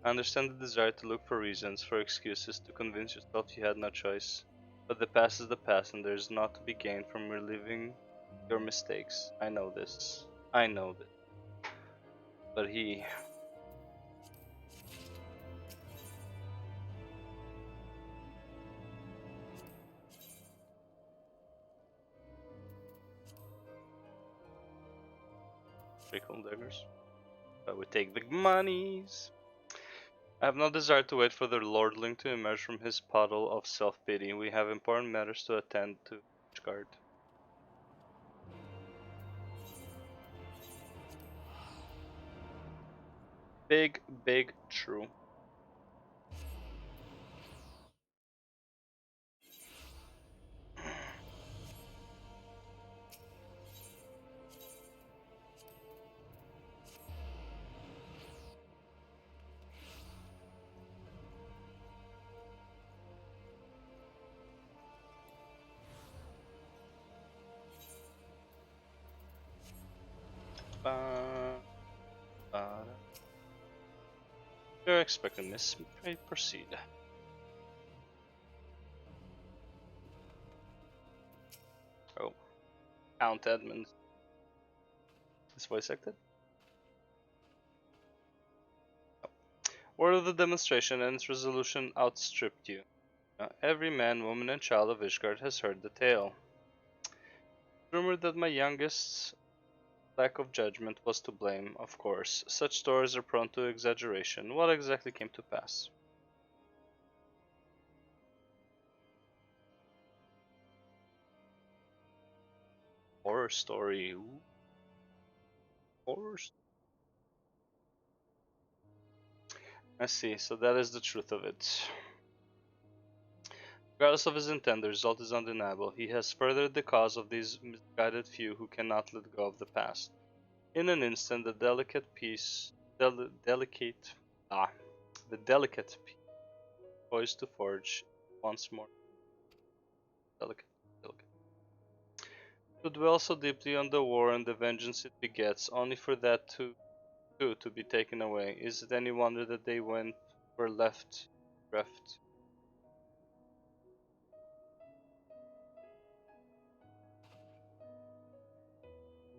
I understand the desire to look for reasons, for excuses, to convince yourself you had no choice. But the past is the past, and there is naught to be gained from reliving your mistakes. I know this. I know this. But he... Frequent daggers. But we take the monies. I have no desire to wait for the lordling to emerge from his puddle of self-pity. We have important matters to attend to. Guard. Big true. You're expecting this. Pray proceed. Oh. Count Edmund. Is voice acted? No. Word of the demonstration and its resolution outstripped you. Every man, woman, and child of Ishgard has heard the tale. Rumored that my youngest's lack of judgment was to blame, of course. Such stories are prone to exaggeration. What exactly came to pass? Horror story. Ooh. Horror story. I see, so that is the truth of it. Regardless of his intent, the result is undeniable. He has furthered the cause of these misguided few who cannot let go of the past. In an instant, the delicate piece poised to forge once more. Delicate. To dwell so deeply on the war and the vengeance it begets, only for that too to be taken away. Is it any wonder that they were left bereft?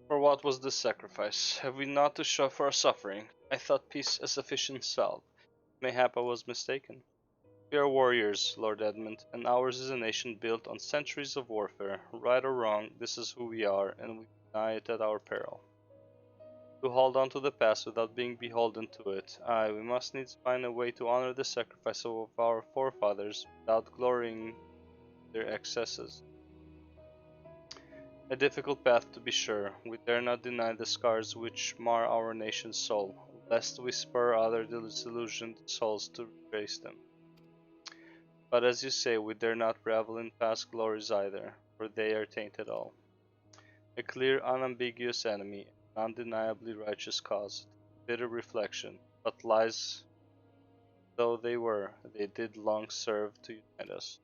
For what was this sacrifice? Have we not to show for our suffering? I thought peace a sufficient salve. Mayhap I was mistaken. We are warriors, Lord Edmund, and ours is a nation built on centuries of warfare. Right or wrong, this is who we are, and we deny it at our peril. To hold on to the past without being beholden to it, aye, we must needs find a way to honor the sacrifice of our forefathers without glorying in their excesses. A difficult path, to be sure. We dare not deny the scars which mar our nation's soul, lest we spur other disillusioned souls to retrace them. But as you say, we dare not revel in past glories either, for they are tainted all. A clear, unambiguous enemy, an undeniably righteous cause. Bitter reflection, but lies though they were, they did long serve to unite us.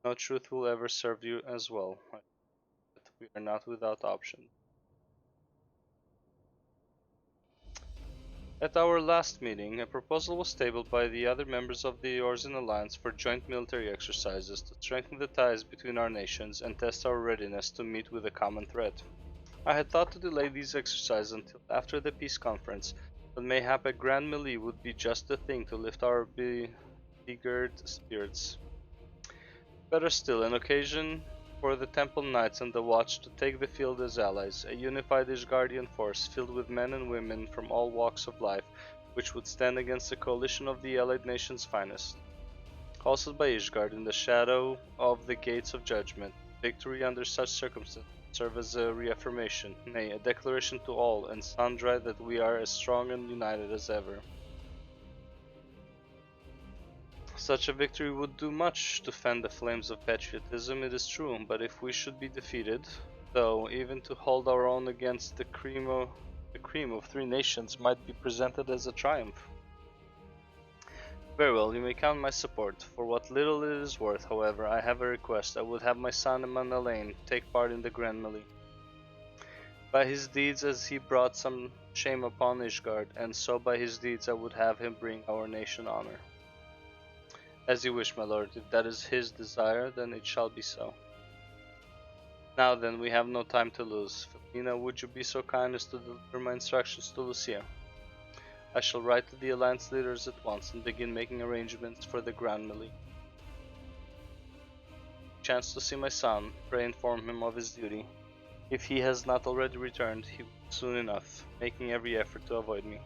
No truth will ever serve you as well, but we are not without options. At our last meeting, a proposal was tabled by the other members of the Eorzean Alliance for joint military exercises to strengthen the ties between our nations and test our readiness to meet with a common threat. I had thought to delay these exercises until after the peace conference, but mayhap a grand melee would be just the thing to lift our beleaguered spirits. Better still, an occasion for the Temple Knights and the Watch to take the field as allies, a unified Ishgardian force filled with men and women from all walks of life, which would stand against a coalition of the allied nation's finest. Hosted by Ishgard in the shadow of the Gates of Judgment, victory under such circumstances serve as a reaffirmation, nay, a declaration to all and sundry that we are as strong and united as ever. Such a victory would do much to fan the flames of patriotism, it is true, but if we should be defeated, though even to hold our own against the cream of three nations might be presented as a triumph. Very well, you may count my support. For what little it is worth, however, I have a request. I would have my son Manalain take part in the grand melee. By his deeds as he brought some shame upon Ishgard, and so by his deeds I would have him bring our nation honor. As you wish, my lord. If that is his desire, then it shall be so. Now then, we have no time to lose. Felina, would you be so kind as to deliver my instructions to Lucia? I shall write to the Alliance leaders at once and begin making arrangements for the grand melee. Chance to see my son, pray inform him of his duty. If he has not already returned, he will soon enough, making every effort to avoid me.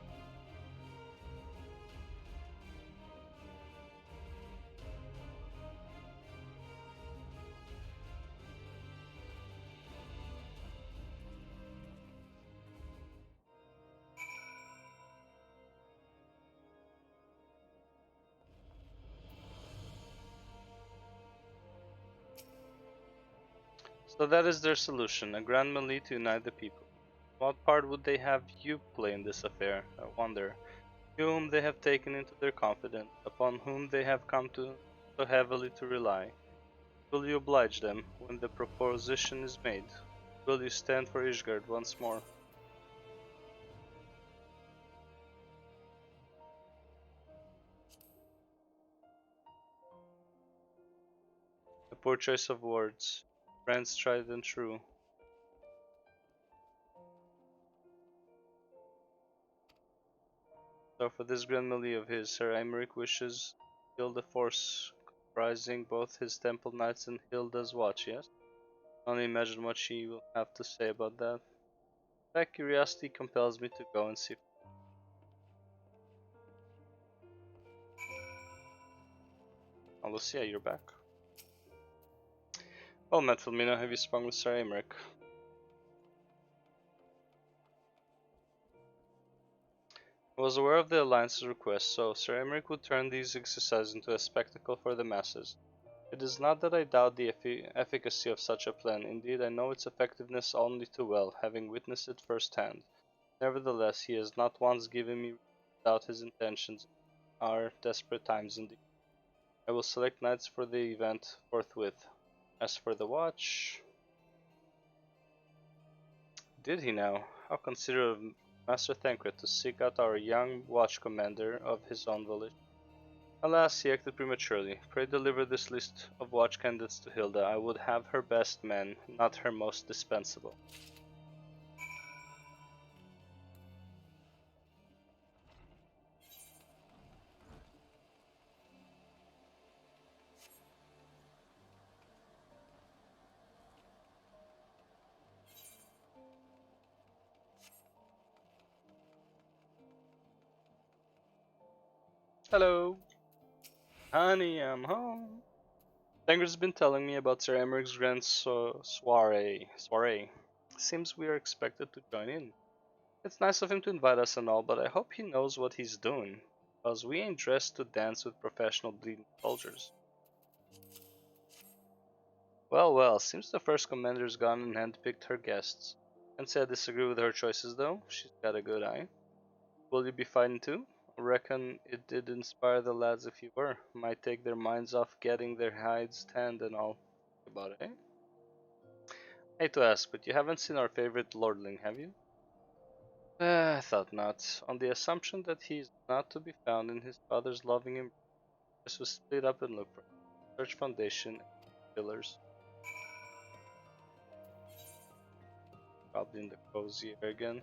So that is their solution, a grand melee to unite the people. What part would they have you play in this affair, I wonder? You whom they have taken into their confidence, upon whom they have come to so heavily to rely. Will you oblige them when the proposition is made? Will you stand for Ishgard once more? A poor choice of words. Friends tried and true. So for this grand melee of his, Sir Aymeric wishes to build a force comprising both his temple knights and Hilda's watch, yes? Only imagine what she will have to say about that. In fact, curiosity compels me to go and see. Oh, Lucia, you're back. Well met, Filomena, have you spoken with Sir Aymeric? I was aware of the Alliance's request, so Sir Aymeric would turn these exercises into a spectacle for the masses. It is not that I doubt the efficacy of such a plan, indeed I know its effectiveness only too well, having witnessed it firsthand. Nevertheless, he has not once given me reason to doubt his intentions in our desperate times indeed. I will select knights for the event forthwith. As for the watch... Did he now? How considerate of Master Thancred to seek out our young watch commander of his own volition. Alas, he acted prematurely. Pray deliver this list of watch candidates to Hilda. I would have her best men, not her most dispensable. Hello! Honey, I'm home. Thancred's been telling me about Sir Emeric's grand soiree. Seems we are expected to join in. It's nice of him to invite us and all, but I hope he knows what he's doing, cause we ain't dressed to dance with professional bleeding soldiers. Well, well, seems the first commander's gone and handpicked her guests. Can't say I disagree with her choices though, she's got a good eye. Will you be fighting too? Reckon it did inspire the lads if you were. Might take their minds off getting their hides tanned and all. About it, eh? Hate to ask, but you haven't seen our favorite lordling, have you? I thought not. On the assumption that he is not to be found in his father's loving embrace, just was split up and look for him. Search foundation and pillars. Probably in the cozy air again.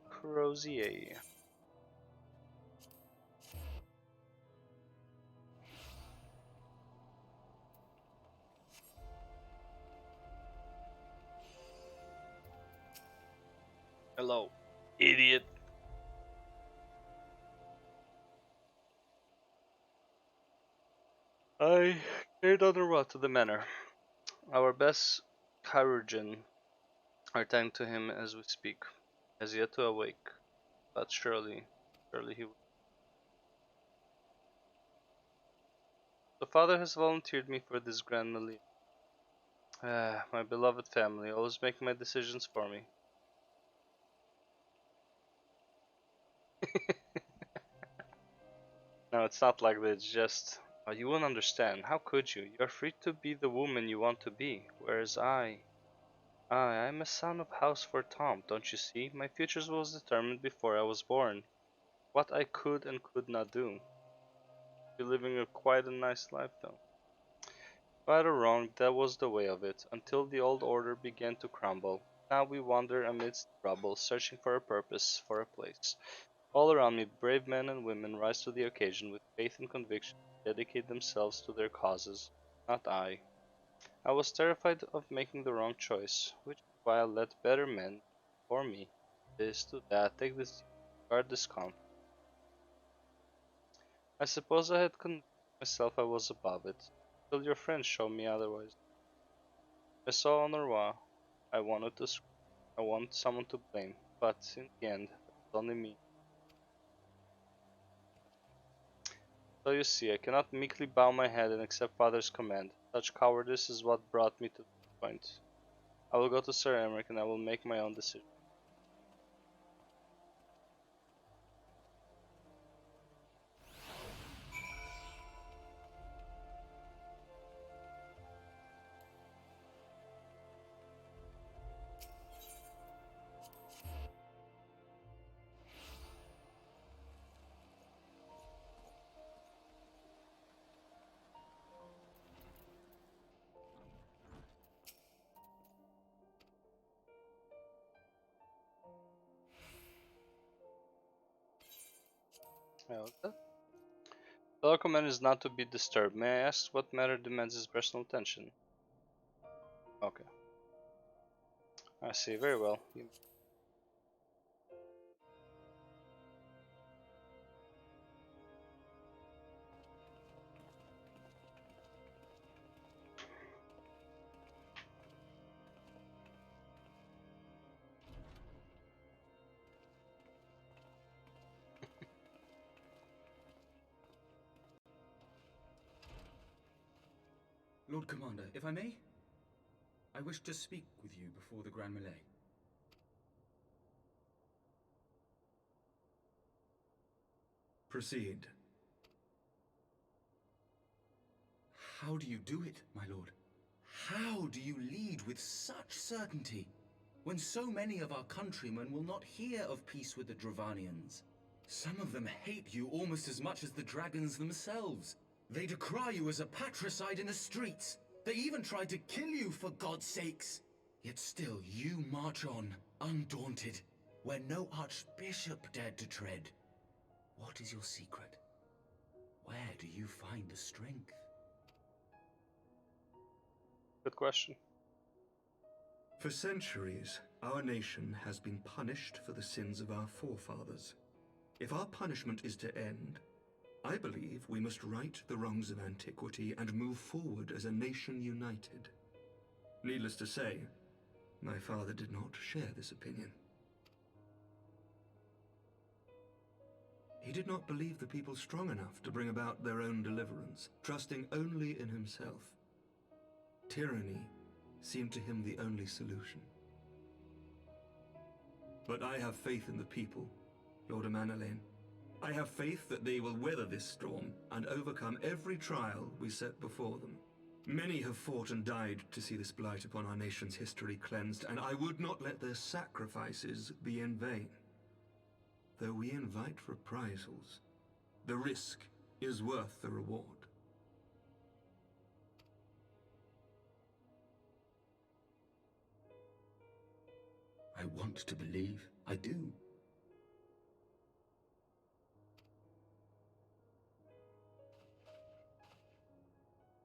Crozier. Hello, idiot. I carried on the road to the manor. Our best chirurgeon are tending to him as we speak. He has yet to awake, but surely he will. The father has volunteered me for this grand melee. My beloved family, always making my decisions for me. No, it's not like that, it's just... you won't understand. How could you? You're free to be the woman you want to be, whereas I'm a son of House for Tom, don't you see? My future was determined before I was born. What I could and could not do. You're living quite a nice life, though. Right or wrong, that was the way of it, until the old order began to crumble. Now we wander amidst the rubble, searching for a purpose, for a place. All around me, brave men and women rise to the occasion with faith and conviction, dedicate themselves to their causes. Not I. I was terrified of making the wrong choice, which is why I let better men before me. This to that, take this, guard this conflict. I suppose I had convinced myself I was above it, till your friends showed me otherwise. I saw Honorwa. I wanted to scream. I wanted someone to blame, but in the end, it was only me. So you see, I cannot meekly bow my head and accept father's command. Such cowardice is what brought me to this point. I will go to Sir Emmerich and I will make my own decision. The fellow commander is not to be disturbed. May I ask what matter demands his personal attention? Okay. I see. Very well. Lord Commander, if I may? I wish to speak with you before the Grand Melee. Proceed. How do you do it, my lord? How do you lead with such certainty, when so many of our countrymen will not hear of peace with the Dravanians? Some of them hate you almost as much as the dragons themselves. They decry you as a patricide in the streets. They even tried to kill you, for God's sakes. Yet still you march on, undaunted, where no archbishop dared to tread. What is your secret? Where do you find the strength? Good question. For centuries, our nation has been punished for the sins of our forefathers. If our punishment is to end, I believe we must right the wrongs of antiquity and move forward as a nation united. Needless to say, my father did not share this opinion. He did not believe the people strong enough to bring about their own deliverance, trusting only in himself. Tyranny seemed to him the only solution. But I have faith in the people, Lord Amanalain. I have faith that they will weather this storm and overcome every trial we set before them. Many have fought and died to see this blight upon our nation's history cleansed, and I would not let their sacrifices be in vain. Though we invite reprisals, the risk is worth the reward. I want to believe. I do.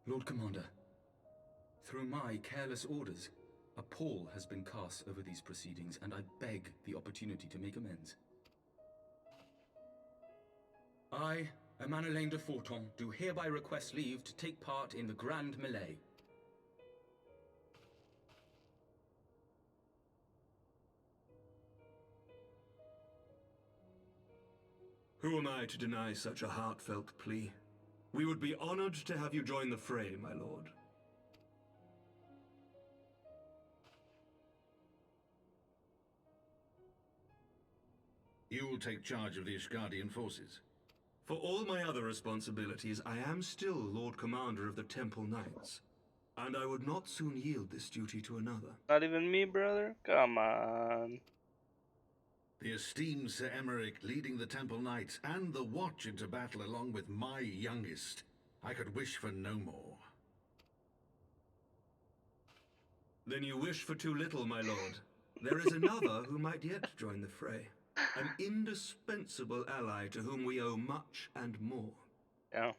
Lord Commander, through my careless orders, a pall has been cast over these proceedings, and I beg the opportunity to make amends. I Emmanuel de Forton do hereby request leave to take part in the Grand Melee. Who am I to deny such a heartfelt plea? We would be honored to have you join the fray, my lord. You will take charge of the Ishgardian forces. For all my other responsibilities, I am still Lord Commander of the Temple Knights. And I would not soon yield this duty to another. Not even me, brother? Come on. The esteemed Sir Emeric leading the Temple Knights and the Watch into battle along with my youngest. I could wish for no more. Then you wish for too little, my lord. There is another who might yet join the fray. An indispensable ally to whom we owe much and more. Yeah.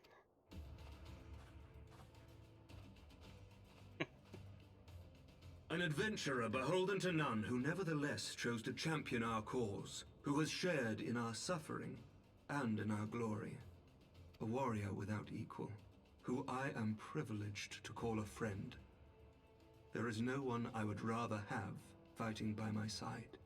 An adventurer beholden to none who nevertheless chose to champion our cause, who has shared in our suffering and in our glory. A warrior without equal, who I am privileged to call a friend. There is no one I would rather have fighting by my side.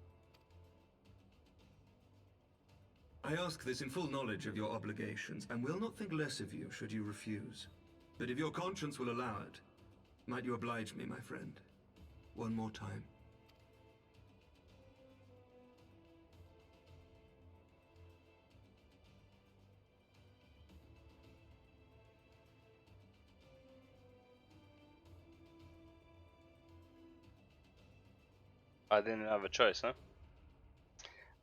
I ask this in full knowledge of your obligations, and will not think less of you should you refuse. But if your conscience will allow it, might you oblige me, my friend? One more time. I didn't have a choice, huh?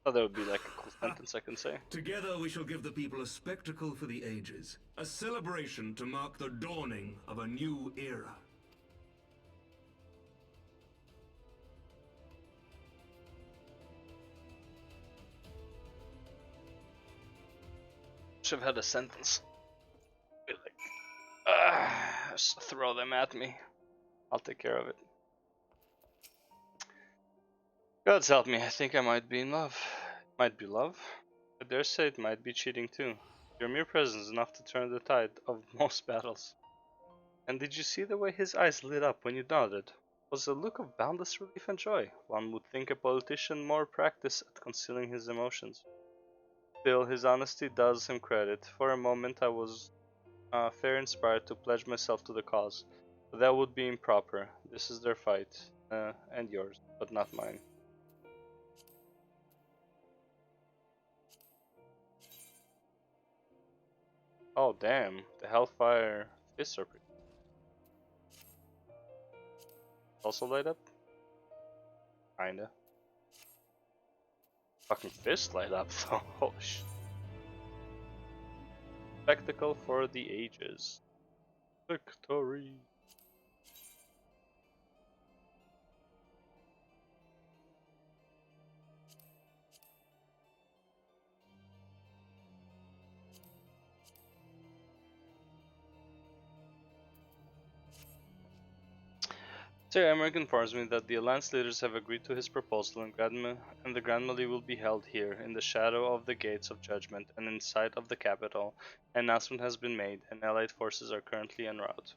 Thought that would be like a cool sentence I can say. Together we shall give the people a spectacle for the ages. A celebration to mark the dawning of a new era. Should have had a sentence. Be like, just throw them at me. I'll take care of it. God's help me, I think I might be in love. Might be love? I dare say it might be cheating too. Your mere presence is enough to turn the tide of most battles. And did you see the way his eyes lit up when you nodded? It was a look of boundless relief and joy. One would think a politician more practiced at concealing his emotions. Still, his honesty does him credit. For a moment I was fair inspired to pledge myself to the cause. But that would be improper. This is their fight. And yours, but not mine. Oh damn, the Hellfire fists are pretty. Also light up? Kinda. Fucking fist light up though, holy shit. Spectacle for the ages. Victory! Sir Emmerich informs me that the Alliance leaders have agreed to his proposal and the Grand Melee will be held here, in the shadow of the Gates of Judgment and in sight of the capital. An announcement has been made, and Allied forces are currently en route.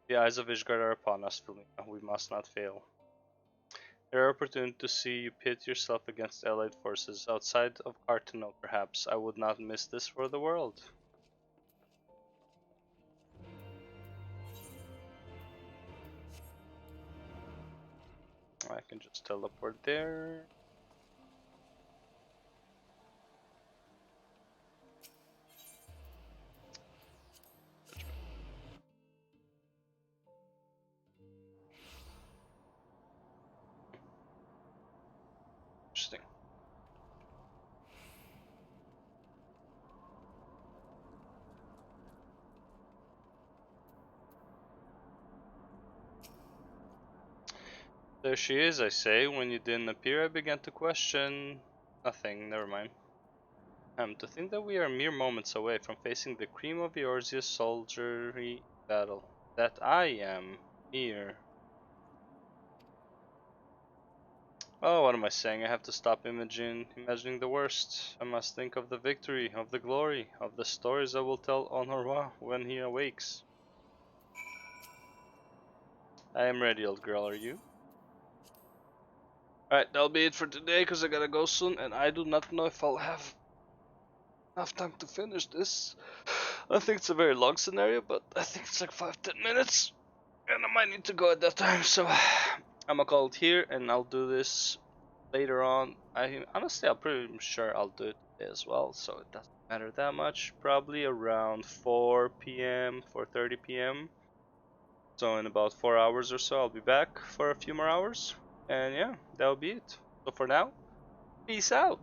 The eyes of Ishgard are upon us, Felina. We must not fail. There are opportunities to see you pit yourself against Allied forces. Outside of Cartano, perhaps. I would not miss this for the world. I can just teleport there. Interesting. There she is, I say. When you didn't appear, I began to question... Nothing, never mind. To think that we are mere moments away from facing the cream of Eorzea's soldiery battle. That I am here. Oh, what am I saying? I have to stop imagining the worst. I must think of the victory, of the glory, of the stories I will tell Honorwa when he awakes. I am ready, old girl, are you? Alright, that'll be it for today, because I gotta go soon, and I do not know if I'll have enough time to finish this. I think it's a very long scenario, but I think it's like 5-10 minutes, and I might need to go at that time, so I'm gonna call it here, and I'll do this later on. Honestly, I'm pretty sure I'll do it today as well, so it doesn't matter that much. Probably around 4 p.m., 4:30 p.m. So in about 4 hours or so, I'll be back for a few more hours. And yeah, that'll be it. So for now, peace out.